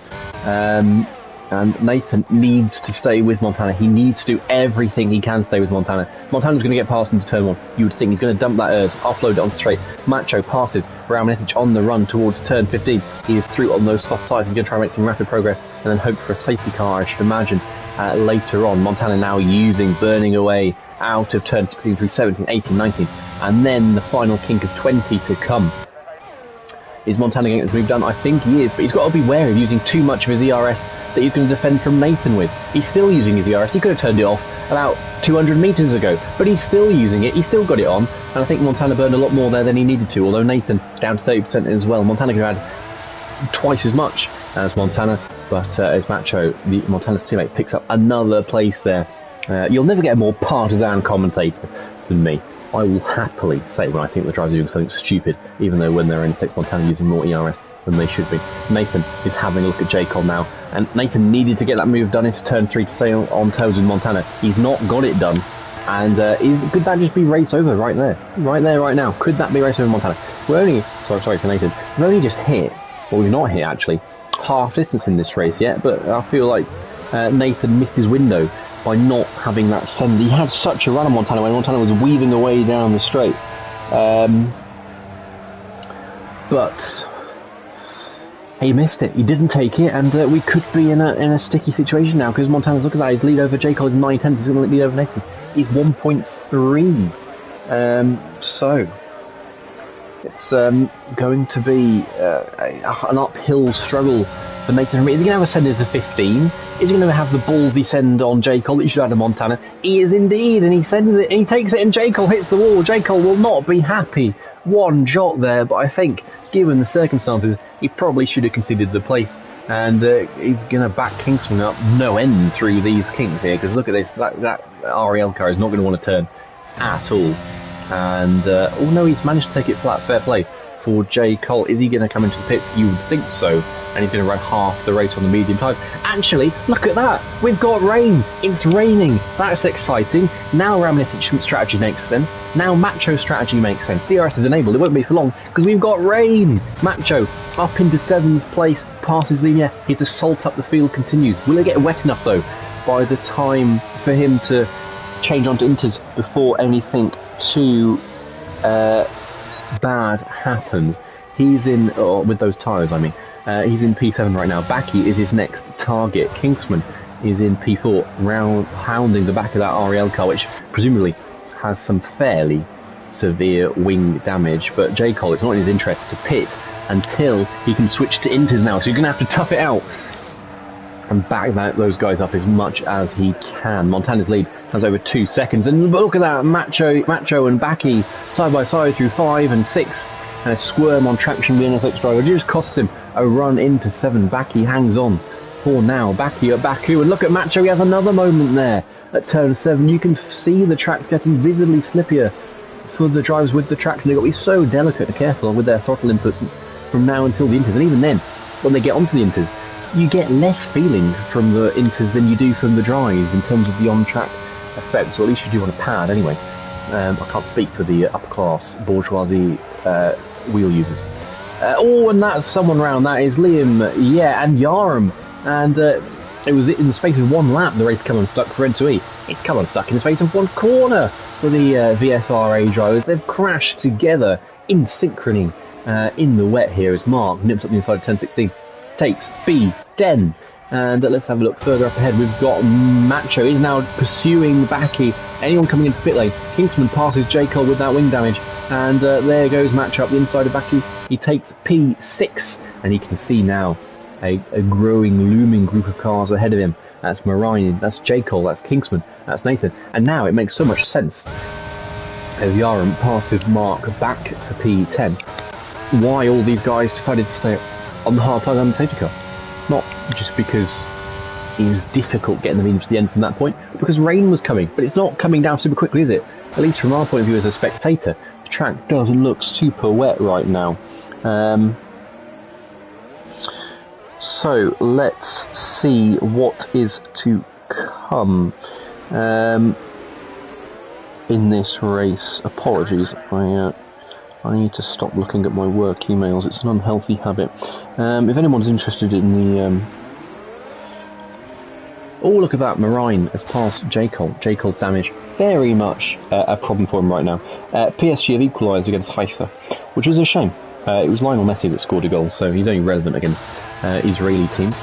And Nathan needs to stay with Montana. He needs to do everything he can to stay with Montana. Montana's going to get past into turn 1. You would think he's going to dump that Urs, offload it on straight. Macho passes Ramanitic on the run towards turn 15. He is through on those soft tyres and going to try and make some rapid progress and then hope for a safety car, I should imagine, later on. Montana now burning away out of turn 16 through 17, 18, 19. And then the final kink of 20 to come. Is Montana getting this move done? I think he is, but he's got to be wary of using too much of his ERS that he's going to defend from Nathan with. He's still using his ERS. He could have turned it off about 200 metres ago, but he's still using it. He's still got it on, and I think Montana burned a lot more there than he needed to, although Nathan down to 30% as well. Montana could have had twice as much as Montana, but as Macho, Montana's teammate, picks up another place there. You'll never get a more partisan commentator than me. I will happily say when I think the drivers are doing something stupid, even though when they're in 6, Montana using more ERS than they should be. Nathan is having a look at J. Cole now, and Nathan needed to get that move done into turn 3 to stay on toes with Montana. He's not got it done, and could that just be race over right there? Right there, right now. Could that be race over Montana? We're only, sorry for Nathan, we've only just hit, well we've not hit actually, half distance in this race yet, but I feel like Nathan missed his window by not having that send. He had such a run on Montana when Montana was weaving away down the straight. But he missed it. He didn't take it, and we could be in a sticky situation now because Montana's, look at that, his lead over J. Cole is 9/10. He's going to lead over Nathan. He's 1.3. So it's going to be an uphill struggle for Nathan. Is he going to have a send into 15? Is he going to have the ballsy send on J. Cole that he should have had to Montana? He is indeed, and he sends it, and he takes it, and J. Cole hits the wall. J. Cole will not be happy. One jot there, but I think, given the circumstances, he probably should have conceded the place. And he's going to back Kingsman up no end through these kinks here, because look at this, that REL car is not going to want to turn at all. And, oh no, he's managed to take it flat, fair play for J. Cole. Is he going to come into the pits? You would think so. And he's going to run half the race on the medium tyres. Actually, look at that. We've got rain. It's raining. That's exciting. Now Ramanitic strategy makes sense. Now Macho strategy makes sense. DRS is enabled. It won't be for long because we've got rain. Macho up into 7th place. Passes Linear. His assault up the field continues. Will it get wet enough though by the time for him to change onto Inters before anything too bad happens? He's in, with those tyres I mean. He's in P7 right now. Baki is his next target. Kingsman is in P4, hounding the back of that REL car, which presumably has some fairly severe wing damage. But J. Cole, it's not in his interest to pit until he can switch to Inters now. So you're going to have to tough it out and back those guys up as much as he can. Montana's lead has over 2 seconds. And look at that, Macho and Baki side by side through 5 and 6. And a squirm on traction being a 6 driver just cost him a run into 7. Baki hangs on for now. Baki at Baku, and look at Macho, he has another moment there at turn 7. You can see the tracks getting visibly slippier for the drivers with the traction. They've got to be so delicate and careful with their throttle inputs from now until the Inters. And even then, when they get onto the Inters, you get less feeling from the Inters than you do from the dries in terms of the on-track effects, or at least you do on a pad anyway. I can't speak for the upper class bourgeoisie wheel users. Oh, and that's someone round. That is Liam, yeah, and Yaram. And it was in the space of 1 lap the race come unstuck for N2E. It's come unstuck in the space of 1 corner for the VFRA drivers. They've crashed together in synchrony in the wet here as Mark nips up the inside of 1016, takes B10. And let's have a look further up ahead. We've got Macho is now pursuing Baki. Anyone coming into pit lane? Kingsman passes J. Cole with that wing damage. And there goes Macho up the inside of Baki. He takes P6. And he can see now a growing, looming group of cars ahead of him. That's Marine, that's J. Cole, that's Kingsman, that's Nathan. And now it makes so much sense as Yaram passes Mark back for P10. Why all these guys decided to stay on the hard tyres on the safety car. Not just because it was difficult getting them into the end from that point, but because rain was coming. But it's not coming down super quickly, is it? At least from our point of view as a spectator, the track doesn't look super wet right now. So let's see what is to come in this race. Apologies, I need to stop looking at my work emails. It's an unhealthy habit. If anyone's interested in the oh, look at that, Marine has passed J. Cole. J. Cole's damage, very much a problem for him right now. PSG have equalised against Haifa, which is a shame. It was Lionel Messi that scored a goal, so he's only relevant against Israeli teams.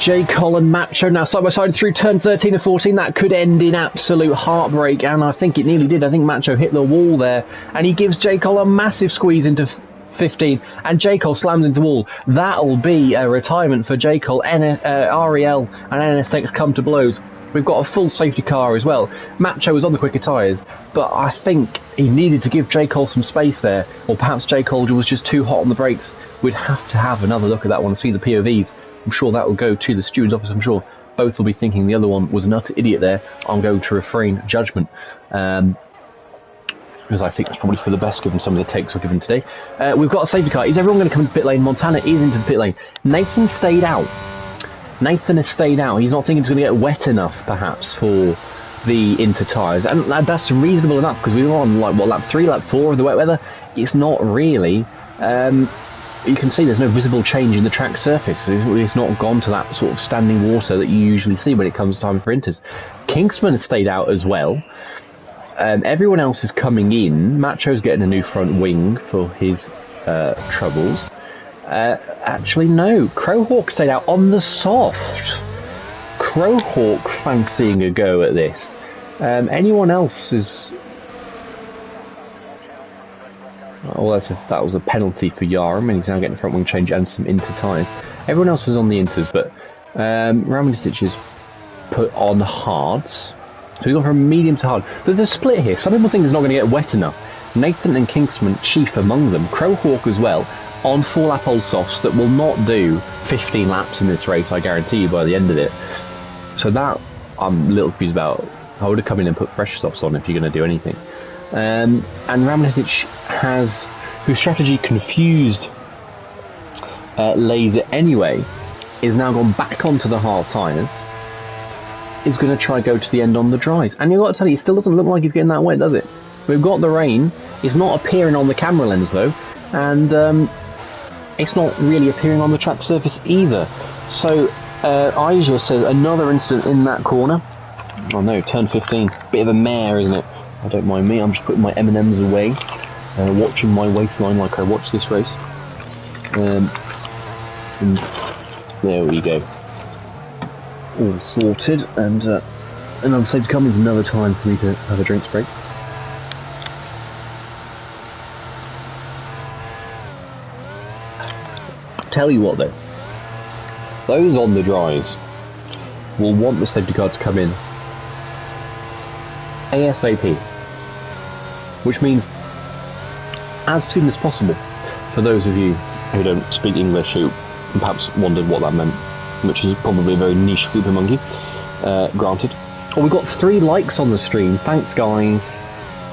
J. Cole and Macho now side by side through turn 13 and 14. That could end in absolute heartbreak, and I think it nearly did. I think Macho hit the wall there, and he gives J. Cole a massive squeeze into 15, and J. Cole slams into the wall. That'll be a retirement for J. Cole. REL and NSX come to blows. We've got a full safety car as well. Macho was on the quicker tyres, but I think he needed to give J. Cole some space there, or perhaps J. Cole was just too hot on the brakes. We'd have to have another look at that one, see the POVs. I'm sure that will go to the steward's office. I'm sure both will be thinking the other one was an utter idiot there. I'm going to refrain judgment. Because I think it's probably for the best given some of the takes we're given today. We've got a safety car. Is everyone going to come into pit lane? Montana is into the pit lane. Nathan stayed out. Nathan has stayed out. He's not thinking it's going to get wet enough, perhaps, for the inter tyres. And that's reasonable enough, because we were on, like, what, lap 3, lap 4 of the wet weather? It's not really. You can see there's no visible change in the track surface. It's not gone to that sort of standing water that you usually see when it comes time for inters. Kingsman has stayed out as well. Everyone else is coming in. Macho's getting a new front wing for his troubles. Actually, no. Crowhawk stayed out on the soft. Crowhawk fancying a go at this. Anyone else is... Oh, that was a penalty for Yaram, and he's now getting a front wing change and some inter tyres. Everyone else was on the inters, but Ramanitic is put on hards. So we've gone from medium to hard. So there's a split here. Some people think it's not going to get wet enough. Nathan and Kingsman chief among them. Crowhawk as well, on 4-lap old softs that will not do 15 laps in this race, I guarantee you, by the end of it. So that I'm a little confused about. I would have come in and put fresh softs on if you're going to do anything. And Ramanitic has, whose strategy confused Laser anyway, is now gone back onto the hard tyres. Is going to try go to the end on the dries. And you've got to tell you, it still doesn't look like he's getting that wet, does it? We've got the rain. It's not appearing on the camera lens, though. And it's not really appearing on the track surface either. So, Aisha says, another incident in that corner. Oh no, turn 15. Bit of a mare, isn't it? I don't mind me. I'm just putting my M&Ms away. Watching my waistline like I watch this race. And there we go. All sorted, and another safety car means another time for me to have a drinks break. Tell you what though, those on the dries will want the safety car to come in ASAP, which means as soon as possible. For those of you who don't speak English, who perhaps wondered what that meant, which is probably a very niche Flipper Monkey, granted. Oh, we've got 3 likes on the stream. Thanks, guys.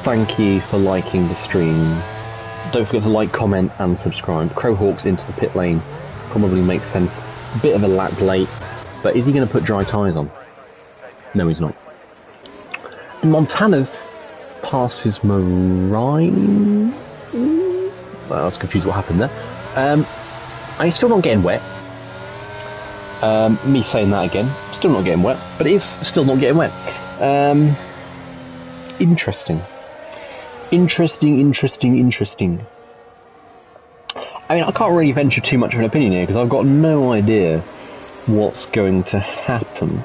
Thank you for liking the stream. Don't forget to like, comment, and subscribe. Crowhawk's into the pit lane. Probably makes sense. A bit of a lap late, but is he going to put dry tyres on? No, he's not. And Montana's passes Marine. Well, I was confused what happened there. He's still not getting wet. Me saying that again, still not getting wet, but it is still not getting wet. Interesting. I mean, I can't really venture too much of an opinion here, because I've got no idea what's going to happen.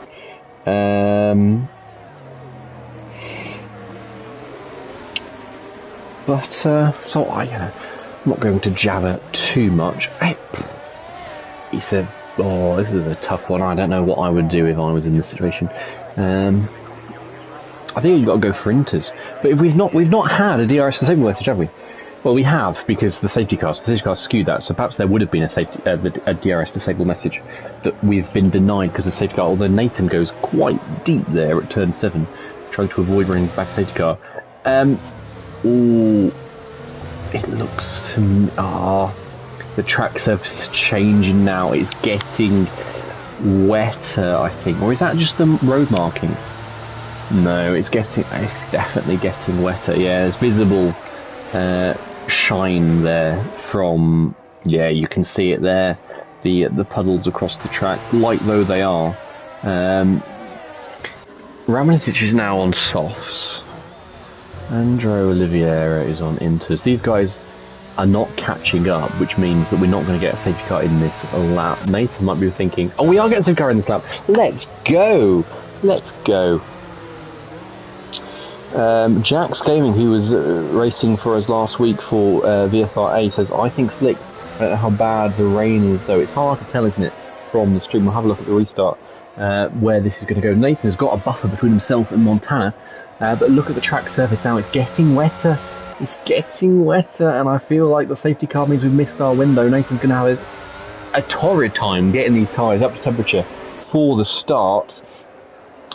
So I'm not going to jabber too much. He said, oh, this is a tough one. I don't know what I would do if I was in this situation. I think you've got to go for inters. But if we've not had a DRS disable message, have we? Well, we have, because the safety car skewed that. So perhaps there would have been a DRS disable message that we've been denied because of the safety car. Although Nathan goes quite deep there at turn 7, trying to avoid running back safety car. Ooh, it looks to me. The track surface is changing now. It's getting wetter, I think. Or is that just the road markings? No, it's definitely getting wetter. Yeah, there's visible shine there from, yeah, you can see it there. The puddles across the track, light though they are. Ramanitic is now on softs. Andro Oliveira is on inters. These guys are not catching up, which means that we're not going to get a safety car in this lap. Nathan might be thinking, oh, we are getting a safety car in this lap. Let's go. Let's go. Jax Gaming, who was racing for us last week for VFR8, says, I think Slicks, how bad the rain is, though. It's hard to tell, isn't it, from the stream. We'll have a look at the restart, where this is going to go. Nathan has got a buffer between himself and Montana, but look at the track surface now. It's getting wetter. It's getting wetter, and I feel like the safety car means we've missed our window. Nathan's going to have a torrid time getting these tyres up to temperature for the start.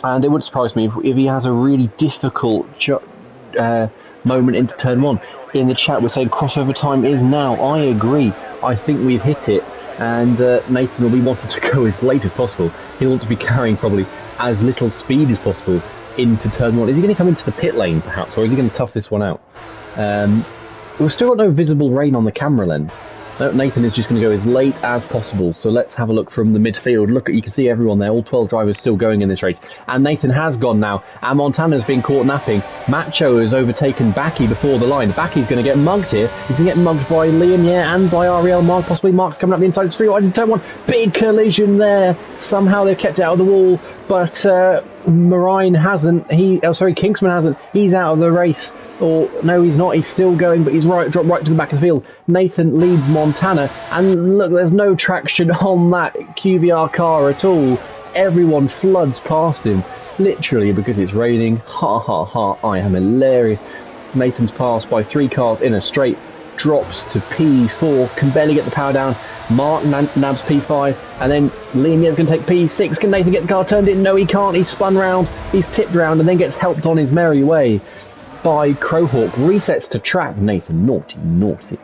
And it would surprise me if he has a really difficult moment into turn one. In the chat, we're saying crossover time is now. I agree. I think we've hit it. And Nathan will be wanting to go as late as possible. He'll want to be carrying probably as little speed as possible into turn one. Is he going to come into the pit lane, perhaps? Or is he going to tough this one out? We've still got no visible rain on the camera lens. Nathan is just going to go as late as possible. So let's have a look from the midfield. Look, you can see everyone there. All 12 drivers still going in this race. And Nathan has gone now. And Montana's been caught napping. Macho has overtaken Baki before the line. Baki's going to get mugged here. He's going to get mugged by Liam, yeah, and by Ariel. Mark, possibly Mark's coming up the inside of the street. In turn one. Big collision there. Somehow they've kept it out of the wall. But Marine hasn't. Kingsman hasn't. He's out of the race. Or no, he's not. He's still going, but he's dropped right to the back of the field. Nathan leads Montana, and look, there's no traction on that QVR car at all. Everyone floods past him, literally because it's raining. Ha ha ha! I am hilarious. Nathan's passed by 3 cars in a straight, drops to P4, can barely get the power down. Mark nabs P5, and then Liam Yev's going to take P6. Can Nathan get the car turned in? No, he can't. He's spun round, he's tipped round, and then gets helped on his merry way by Crowhawk. Resets to track. Nathan, naughty.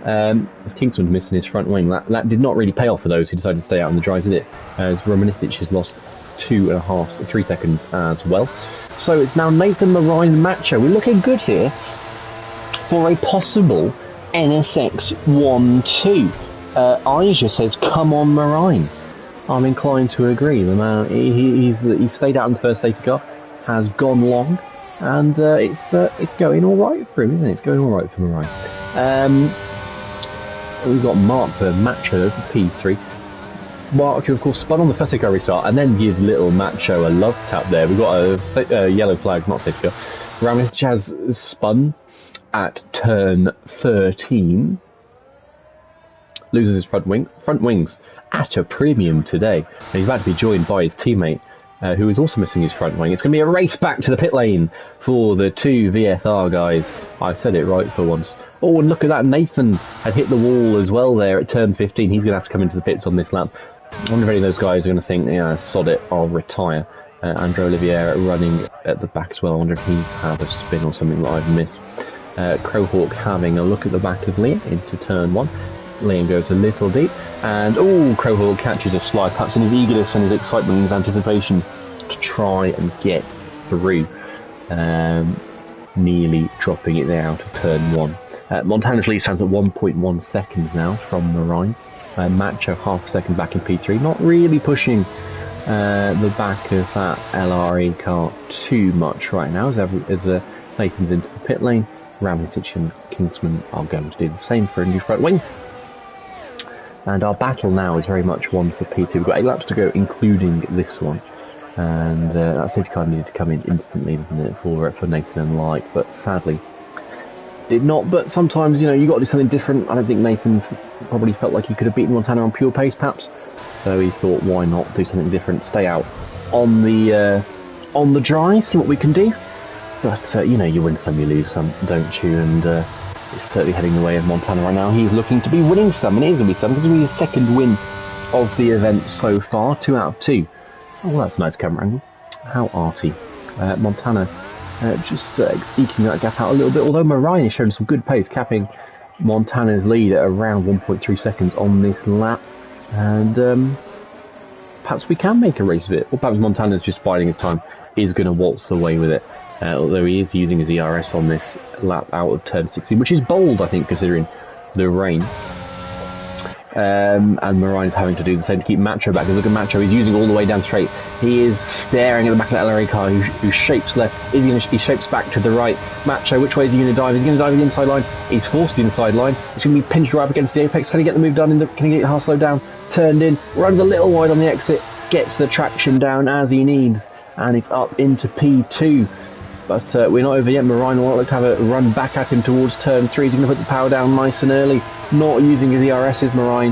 As Kingsman missing his front wing, that did not really pay off for those who decided to stay out on the dries, did it? As Romanicic has lost 3 seconds as well. So it's now Nathan, Marine and Macho. We're looking good here for a possible NSX 1-2. Aisha says, come on, Marine. I'm inclined to agree. The man, he stayed out in the first safety car, has gone long, and it's going all right for him, isn't it? It's going all right for Marine. We've got Mark for Macho for P3. Mark, who of course spun on the first safety car restart, and then gives little Macho a love tap there. We've got a yellow flag, not safety car. Ramich has spun at turn 13. Loses his front wings at a premium today. And he's about to be joined by his teammate, who is also missing his front wing. It's going to be a race back to the pit lane for the 2 VFR guys. I said it right for once. Oh, and look at that. Nathan had hit the wall as well there at turn 15. He's going to have to come into the pits on this lap. I wonder if any of those guys are going to think, yeah, sod it, I'll retire. Andrew Olivier running at the back as well. I wonder if he had a spin or something that I've missed. Crowhawk having a look at the back of Liam into turn 1. Liam goes a little deep, and Crowhawk catches a slide, perhaps in his eagerness and his excitement and his anticipation to try and get through, nearly dropping it there out of turn 1. Montana's lead stands at 1.1 seconds now from Marine. Macho half a second back in P3, not really pushing the back of that LRE car too much right now, as Nathan's into the pit lane. Ramanitic and Kingsman are going to do the same for a new front wing. And our battle now is very much one for P2. We've got 8 laps to go, including this one. And that safety car needed to come in instantly, didn't it, for Nathan and Light. But sadly, did not. But sometimes, you got to do something different. I don't think Nathan probably felt like he could have beaten Montana on pure pace, perhaps. So he thought, why not do something different? Stay out on the dry, see what we can do. But, you win some, you lose some, don't you? And it's certainly heading the way of Montana right now. He's looking to be winning some, and it is going to be some, because it's going to be his second win of the event so far, 2 out of 2. Oh, well, that's a nice camera angle. How arty. Montana just eking that gap out a little bit, although Marine is showing some good pace, capping Montana's lead at around 1.3 seconds on this lap, and perhaps we can make a race of it, or perhaps Montana's just biding his time, is going to waltz away with it, although he is using his ERS on this lap out of turn 16, which is bold, I think, considering the rain. And Marine's having to do the same to keep Macho back. Look at Macho, he's using all the way down straight. He is staring at the back of that LRA car who shapes left. He shapes back to the right. Macho, which way is he going to dive? He's going to dive the inside line. He's forced the inside line. He's going to be pinched right up against the apex. Can he get the move done? Can he get half slowed down? Turned in, runs a little wide on the exit, gets the traction down as he needs, and he's up into P2. But we're not over yet. Marine will look to have a run back at him towards turn 3. He's going to put the power down nice and early. Not using his ERS's Marine.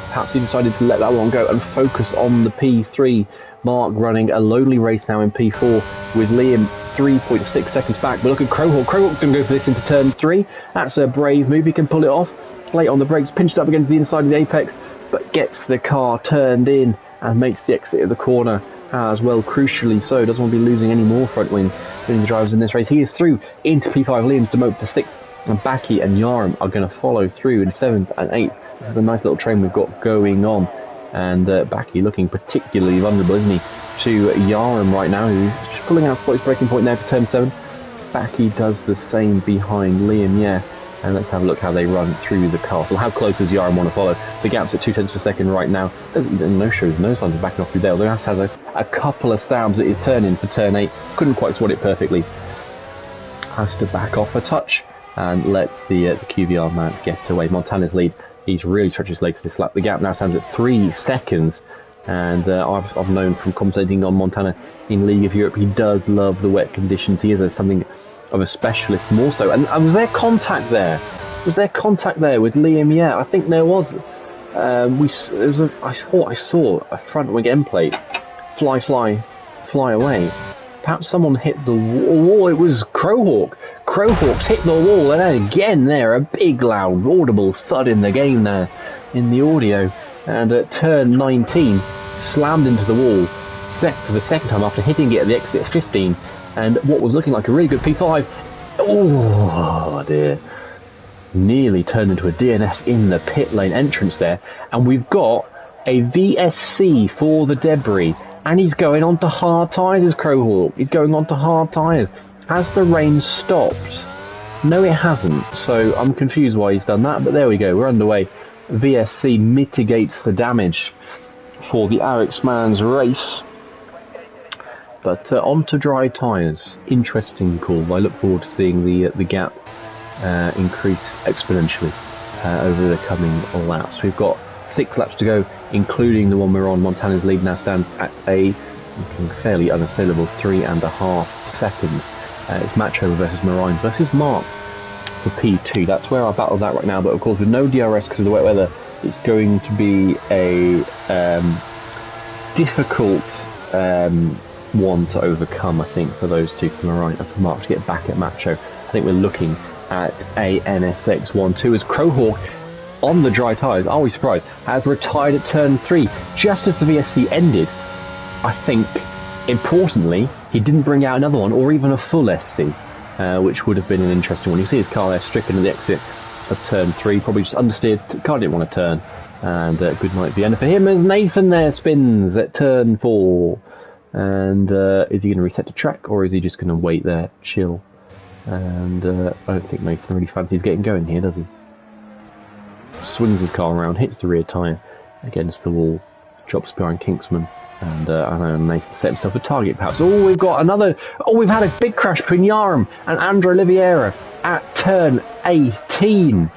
Perhaps he decided to let that one go and focus on the P3. Mark running a lonely race now in P4 with Liam 3.6 seconds back. But look at Crowhawk. Crowhawk's going to go for this into turn 3. That's a brave move. He can pull it off. Late on the brakes, pinched up against the inside of the apex, but gets the car turned in and makes the exit of the corner as well, crucially so. Doesn't want to be losing any more front wing between the drivers in this race. He is through into P5. Liam's demoted to 6th, and Baki and Yaram are going to follow through in 7th and 8th. This is a nice little train we've got going on, and Baki looking particularly vulnerable, isn't he, to Yaram right now, who's just pulling out Spotty's breaking point there for turn 7. Baki does the same behind Liam, yeah. And let's have a look how they run through the castle. How close does Yaram want to follow? The gap's at 0.2 per second right now. No signs of backing off through there. Although he has a couple of stabs at his turn in for turn 8. Couldn't quite spot it perfectly. Has to back off a touch and lets the QVR man get away. Montana's lead. He's really stretched his legs this lap. The gap now stands at 3 seconds. And I've known from commentating on Montana in League of Europe, he does love the wet conditions. He is something of a specialist more so. And was there contact there? Was there contact there with Liam? Yeah, I think there was. I thought I saw a front wing end plate fly away. Perhaps someone hit the wall. It was Crowhawk. Crowhawk's hit the wall, and then again there, a big loud audible thud in the game there, in the audio. And at turn 19, slammed into the wall for the second time after hitting it at the exit at 15. And what was looking like a really good P5, oh dear, nearly turned into a DNF in the pit lane entrance there. And we've got a VSC for the debris, and he's going on to hard tyres, is Crowhawk. He's going on to hard tyres. Has the rain stopped? No, it hasn't, so I'm confused why he's done that, but there we go, we're underway. VSC mitigates the damage for the Arixman's race. But on to dry tyres. Interesting call. I look forward to seeing the gap increase exponentially over the coming laps. We've got 6 laps to go, including the one we're on. Montana's lead now stands at a fairly unassailable 3.5 seconds. It's Macho versus Marine versus Mark for P2. That's where our battle's at right now. But of course, with no DRS because of the wet weather, it's going to be a difficult one to overcome, I think, for those two, for Marine and for Mark to get back at Macho. I think we're looking at a NSX 1-2 as Crowhawk on the dry tyres, are we surprised, has retired at turn 3 just as the VSC ended. I think, importantly, he didn't bring out another one or even a full SC, which would have been an interesting one. You see his car there stricken at the exit of turn 3, probably just understeered, the car didn't want to turn, and good night the end for him as Nathan there spins at turn 4. And is he going to reset to track, or is he just going to wait there, chill? And I don't think Nathan really fancies getting going here, does he? Swings his car around, hits the rear tyre against the wall, drops behind Kingsman, and I know Nathan set himself a target perhaps. Oh, we've got another. Oh, we've had a big crash between Yaram and Andrea Oliveira at turn 18.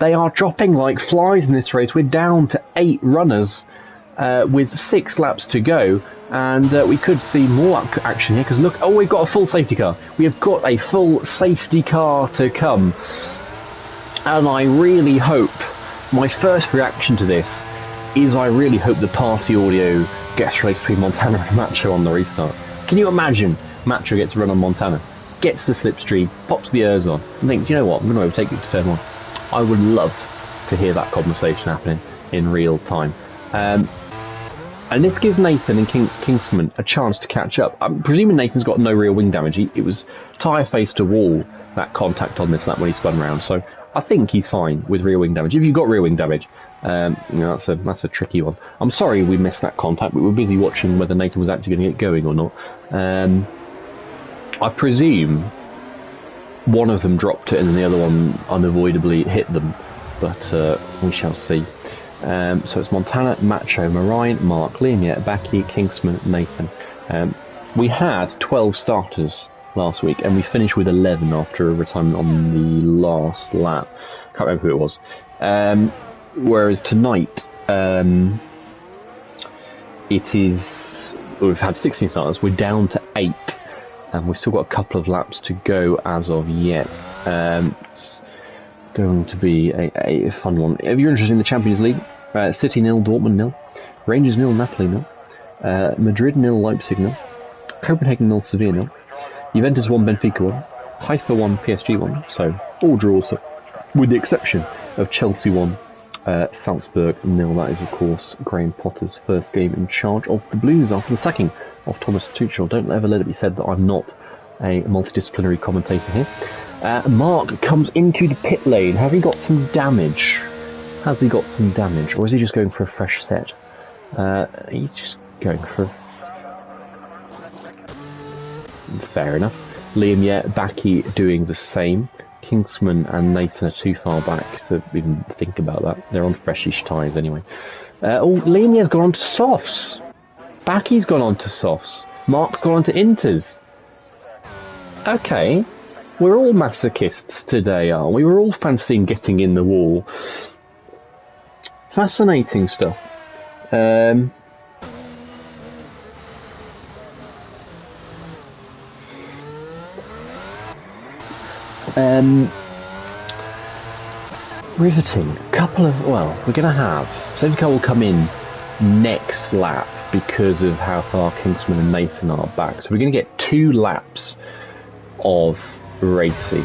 They are dropping like flies in this race. We're down to 8 runners with 6 laps to go. And we could see more action here, because look, oh, we've got a full safety car. We have got a full safety car to come. And I really hope, my first reaction to this is I really hope the party audio gets raced between Montana and Macho on the restart. Can you imagine Macho gets a run on Montana, gets the slipstream, pops the ERS on, and thinks, you know what, I'm going to overtake you to turn 1. I would love to hear that conversation happening in real time. And this gives Nathan and Kingsman a chance to catch up. I'm presuming Nathan's got no real wing damage. It was tyre face to wall, that contact on this lap when he spun round. So I think he's fine with rear wing damage. If you've got rear wing damage, that's a tricky one. I'm sorry we missed that contact. We were busy watching whether Nathan was actually going to get going or not. I presume one of them dropped it and then the other one unavoidably hit them, but we shall see. So it's Montana, Macho, Marine, Mark, Liam, Baki, Kingsman, Nathan. We had 12 starters last week, and we finished with 11 after a retirement on the last lap. Can't remember who it was. Whereas tonight, we've had 16 starters. We're down to 8, and we've still got a couple of laps to go as of yet. It's going to be a fun one. If you're interested in the Champions League, City 0, Dortmund 0, Rangers 0, Napoli 0, Madrid 0, Leipzig 0, Copenhagen 0, Sevilla 0, Juventus 1, Benfica 1, Haifa 1, PSG 1, so all draws, with the exception of Chelsea 1, Salzburg 0. That is, of course, Graham Potter's first game in charge of the Blues after the sacking of Thomas Tuchel. Don't ever let it be said that I'm not a multidisciplinary commentator here. Mark comes into the pit lane. Has he got some damage? Or is he just going for a fresh set? He's just going for... Fair enough. Liam, Baki doing the same. Kingsman and Nathan are too far back to even think about that. They're on freshish tyres anyway. Liam has gone on to softs. Baki's gone on to softs. Mark's gone on to inters. Okay. We're all masochists today, aren't we? We're all fancying getting in the wall. Fascinating stuff. Riveting. We're going to have... Safety car will come in next lap because of how far Kingsman and Nathan are back. So we're going to get 2 laps of racing.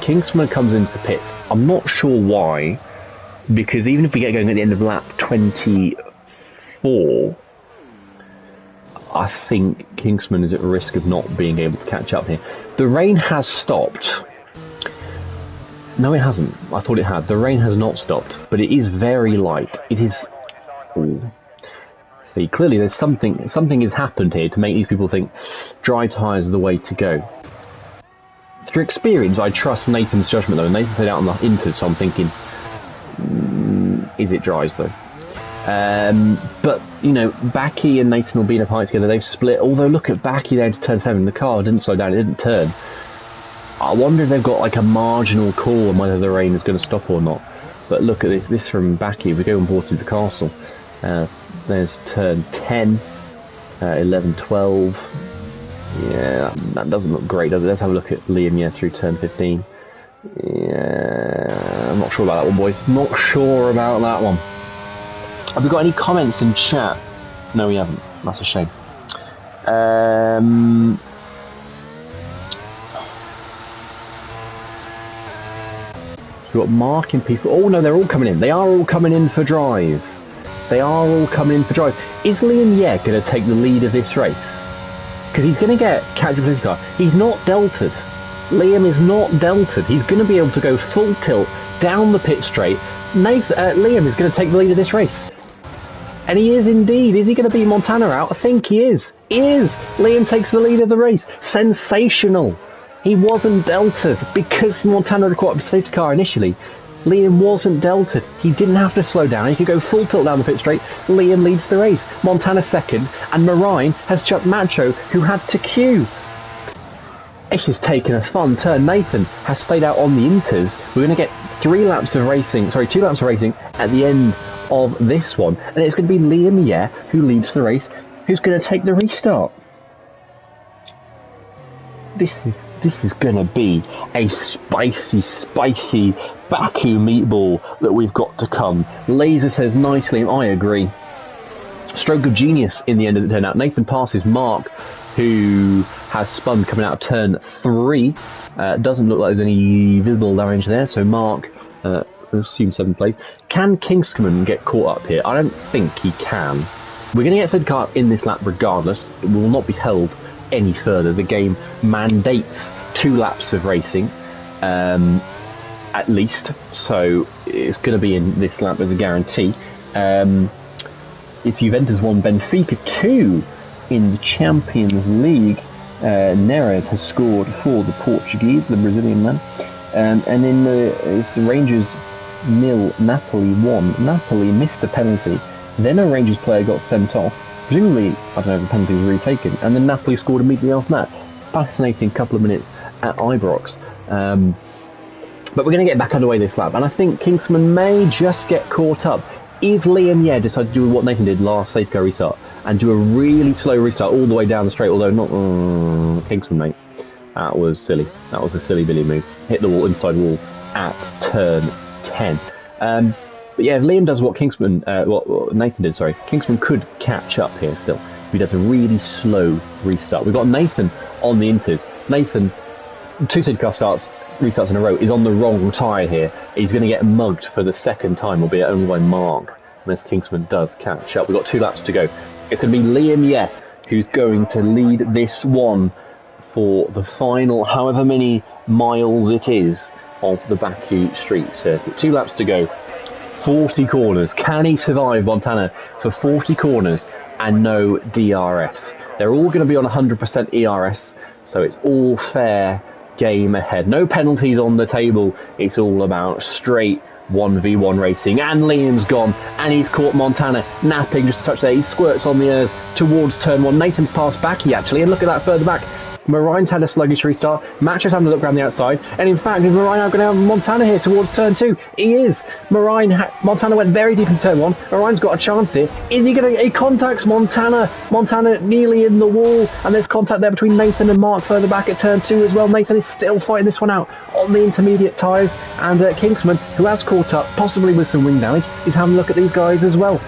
Kingsman comes into the pits. I'm not sure why, because even if we get going at the end of lap 24, I think Kingsman is at risk of not being able to catch up here. The rain has stopped. No, it hasn't. I thought it had. The rain has not stopped, but it is very light. It is... Ooh. See, clearly there's something has happened here to make these people think dry tyres are the way to go. Through experience, I trust Nathan's judgment, though. Nathan said out on the inters, so I'm thinking, is it dries, though? But, Baki and Nathan will be in a fight together. They've split. Although, look at Baki there to turn 7. The car didn't slow down. It didn't turn. I wonder if they've got, like, a marginal call on whether the rain is going to stop or not. But look at this. This from Baki. We go and bought into the castle. There's turn 10, 11, 12. Yeah, that doesn't look great, does it? Let's have a look at Liam, through turn 15. Yeah, I'm not sure about that one, boys. Not sure about that one. Have we got any comments in chat? No, we haven't. That's a shame. We've got marking people. Oh, no, they're all coming in. They are all coming in for dries. Is Liam going to take the lead of this race? Because he's going to catch a police car. He's not delted. Liam is not delted. He's going to be able to go full tilt down the pit straight. Liam is going to take the lead of this race. And he is indeed. Is he going to beat Montana out? I think he is. He is. Liam takes the lead of the race. Sensational. He wasn't delted because Montana had caught up the safety car initially. Liam wasn't delted. He didn't have to slow down. He could go full tilt down the pit straight. Liam leads the race. Montana second, and Marine has chucked Macho, who had to queue. This has taken a fun turn. Nathan has stayed out on the inters. We're going to get 2 laps of racing at the end of this one, and it's going to be Liam, who leads the race, who's going to take the restart. This is going to be a spicy Baku meatball that we've got to come. Laser says nicely, I agree. Stroke of genius in the end as it turned out. Nathan passes Mark, who has spun coming out of turn 3. Doesn't look like there's any visible damage there, so Mark, let's assume 7th place. Can Kingsman get caught up here? I don't think he can. We're going to get said car in this lap regardless. It will not be held any further. The game mandates 2 laps of racing. at least, so it's going to be in this lap as a guarantee. It's Juventus 1, Benfica 2 in the Champions League. Neres has scored for the Portuguese, the Brazilian man. And in it's Rangers 0, Napoli 1. Napoli missed a penalty. Then a Rangers player got sent off. Presumably, I don't know if the penalty was retaken. And then Napoli scored immediately after that. Fascinating couple of minutes at Ibrox. But we're going to get back underway this lap. And I think Kingsman may just get caught up. If Liam decides to do what Nathan did last safety car restart and do a really slow restart all the way down the straight, although not Kingsman, mate. That was silly. That was a silly Billy move. Hit the wall, inside wall at turn 10. But yeah, if Liam does what Kingsman, what Nathan did, sorry, Kingsman could catch up here still. If he does a really slow restart. We've got Nathan on the Inters. Nathan, 2 safety car restarts in a row, is on the wrong tyre here. He's going to get mugged for the second time, albeit only by Mark, unless Kingsman does catch up. We've got 2 laps to go. It's going to be Liam who's going to lead this one for the final, however many miles it is, of the Baku Street Circuit. 2 laps to go. 40 corners. Can he survive, Montana, for 40 corners and no DRS? They're all going to be on 100% ERS, so it's all fair game ahead. No penalties on the table. It's all about straight 1v1 racing. And Liam's gone, and he's caught Montana napping just a touch there. He squirts on the ears towards turn 1. Nathan's passed Backy, actually, and look at that further back. Marine's had a sluggish restart. Macho's having a look around the outside. And in fact, is Marine now going to have Montana here towards turn 2? He is. Montana went very deep in turn 1. Marine's got a chance here. Is he going to... He contacts Montana. Montana nearly in the wall. And there's contact there between Nathan and Mark further back at turn 2 as well. Nathan is still fighting this one out on the intermediate tyres. And Kingsman, who has caught up, possibly with some wing damage, is having a look at these guys as well.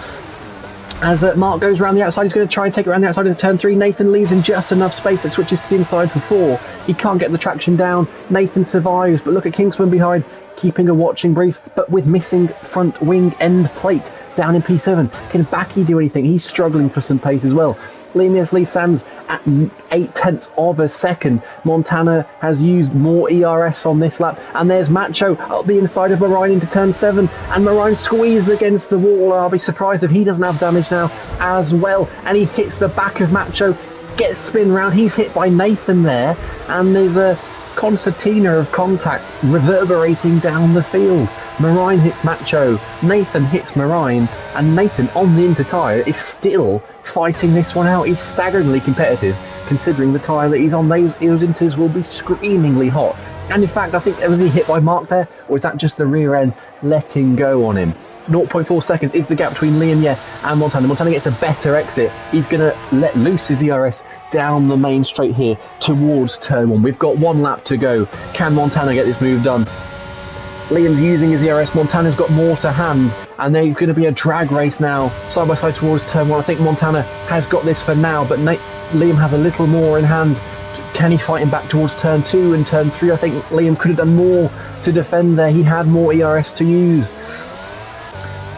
As Mark goes around the outside, he's going to try and take it around the outside of turn 3. Nathan leaves in just enough space that switches to the inside for 4. He can't get the traction down. Nathan survives, but look at Kingsman behind, keeping a watching brief, but with missing front wing end plate down in P7. Can Backy do anything? He's struggling for some pace as well. Liam Lee stands at 0.8 of a second. Montana has used more ERS on this lap, and there's Macho up the inside of Marine into turn 7, and Marine squeezed against the wall. I'll be surprised if he doesn't have damage now as well, and he hits the back of Macho, gets spin round. He's hit by Nathan there, and there's a concertina of contact reverberating down the field. Marine hits Macho, Nathan hits Marine, and Nathan on the inter tyre is still fighting this one out. He's staggeringly competitive, considering the tyre that he's on. Those inters will be screamingly hot. And in fact, I think, was he hit by Mark there, or is that just the rear end letting go on him? 0.4 seconds is the gap between Liam and Montana. Montana gets a better exit. He's going to let loose his ERS down the main straight here towards turn 1. We've got 1 lap to go. Can Montana get this move done? Liam's using his ERS. Montana's got more to hand, and there's going to be a drag race now, side by side towards turn 1. I think Montana has got this for now, but Liam has a little more in hand. Can he fight him back towards turn 2 and turn 3? I think Liam could have done more to defend there. He had more ERS to use.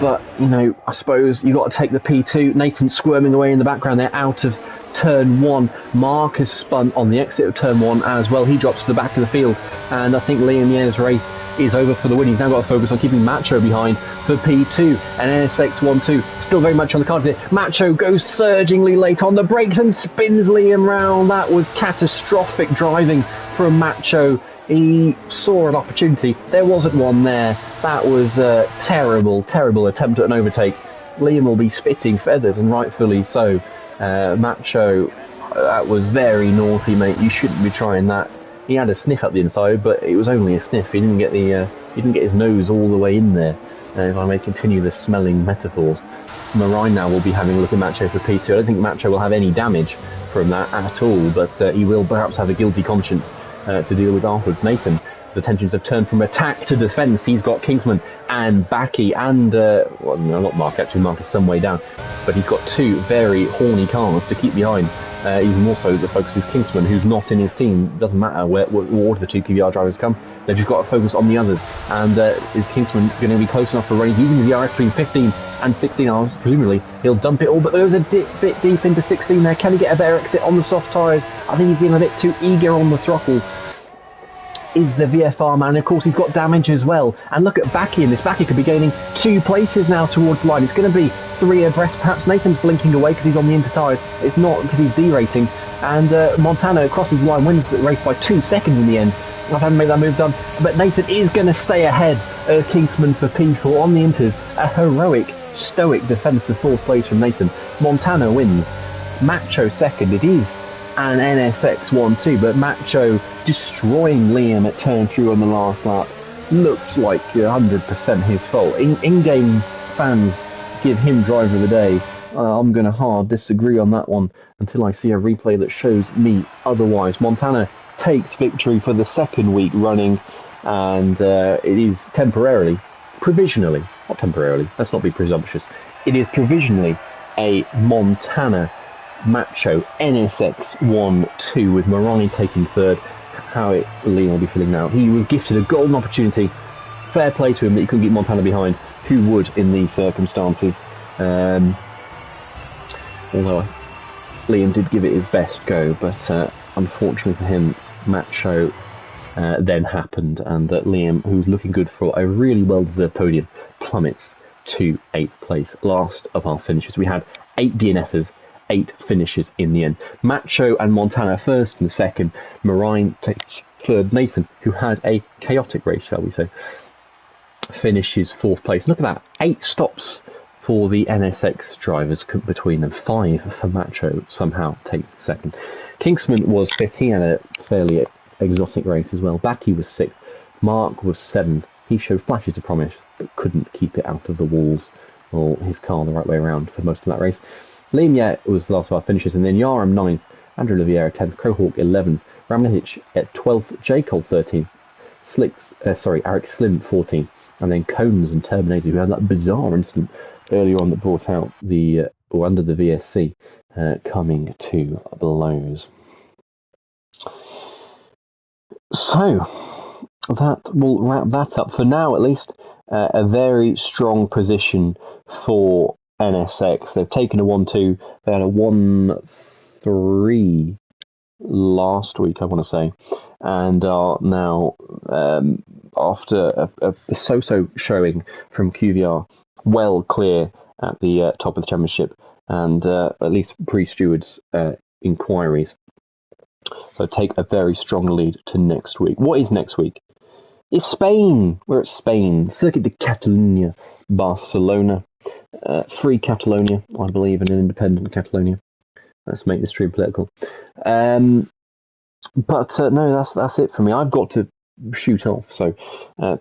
But, you know, I suppose you've got to take the P2. Nathan's squirming away in the background there, out of turn 1. Mark has spun on the exit of turn 1 as well. He drops to the back of the field, and I think Liam Ye's race is over for the win. He's now got to focus on keeping Macho behind for P2, and NSX 1-2 still very much on the cards here. Macho goes surgingly late on the brakes and spins Liam round. That was catastrophic driving from Macho. He saw an opportunity. There wasn't one there. That was a terrible attempt at an overtake. Liam will be spitting feathers, and rightfully so. Macho, that was very naughty, mate. You shouldn't be trying that. He had a sniff up the inside, but it was only a sniff. He didn't get his nose all the way in there. If I may continue the smelling metaphors. Marine now will be having a look at Macho for P2. I don't think Macho will have any damage from that at all, but he will perhaps have a guilty conscience to deal with afterwards. Nathan, the tensions have turned from attack to defence. He's got Kingsman and Backy and, well, no, not Mark, actually. Mark is some way down. But he's got 2 very horny cars to keep behind. Even more so, the focus is Kingsman, who's not in his team. Doesn't matter what order the 2 QVR drivers come. They've just got to focus on the others. And is Kingsman going to be close enough for a run? He's using his ERS between 15 and 16 hours. Presumably, he'll dump it all. But there's a bit deep into 16 there. Can he get a better exit on the soft tyres? I think he's being a bit too eager on the throttle. is the VFR man. Of course, he's got damage as well. And look at Baki in this. Baki could be gaining 2 places now towards the line. It's going to be 3 abreast. Perhaps Nathan's blinking away because he's on the intertires. It's not because he's derating. And Montana crosses the line, wins the race by 2 seconds in the end. I haven't made that move done. But Nathan is going to stay ahead of Kingsman for P4 on the inters. A heroic, stoic defence of 4th place from Nathan. Montana wins. Macho second. It is an NSX 1-2, but Macho destroying Liam at turn 3 on the last lap. Looked like 100% his fault. In-game fans give him driver of the day. I'm going to hard disagree on that one until I see a replay that shows me otherwise. Montana takes victory for the 2nd week running, and it is provisionally, not temporarily, let's not be presumptuous, it is provisionally a Montana Macho NSX 1-2 with Morai taking 3rd. How Liam will be feeling now. He was gifted a golden opportunity. Fair play to him that he couldn't get Montana behind. Who would in these circumstances? Although Liam did give it his best go, but unfortunately for him, Macho then happened, and Liam, who's looking good for a really well-deserved podium, plummets to 8th place. Last of our finishes. We had 8 DNFers, 8 finishes in the end. Macho and Montana first and second. Marine takes 3rd. Nathan, who had a chaotic race, shall we say, finishes 4th place. Look at that, 8 stops for the NSX drivers between them. 5 for Macho, somehow takes 2nd. Kingsman was 5th. He had a fairly exotic race as well. Baki was 6th. Mark was 7th. He showed flashes of promise, but couldn't keep it out of the walls or his car the right way around for most of that race. Liam was the last of our finishes, and then Yaram 9th, Andrew Oliveira 10th, Crowhawk 11th, Ramnicic at 12th, J. Cole 13th, Eric Slim 14th, and then Cones and Terminator, who had that bizarre incident earlier on that brought out under the VSC, coming to blows. So, that will wrap that up for now, at least. A very strong position for NSX. They've taken a 1-2. They had a 1-3 last week, I want to say, and are now, after a so-so showing from QVR, well clear at the top of the championship, and at least pre-stewards inquiries. So take a very strong lead to next week. What is next week? It's Spain. We're at Spain. Circuit de Catalunya, Barcelona. Free Catalonia, I believe, and an independent Catalonia. Let's make this stream political. No, that's it for me. I've got to shoot off. So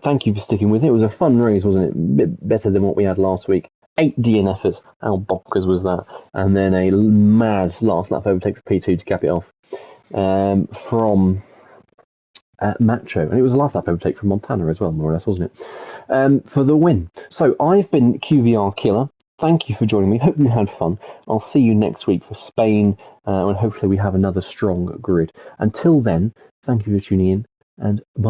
thank you for sticking with it. It was a fun race, wasn't it? A bit better than what we had last week. 8 DNFers. How bonkers was that? And then a mad last lap overtake for P2 to cap it off from Macho. And it was a last lap overtake from Montana as well, more or less, wasn't it? For the win. So I've been QVR Killer. Thank you for joining me. Hope you had fun. I'll see you next week for Spain, and hopefully we have another strong grid. Until then, thank you for tuning in, and bye.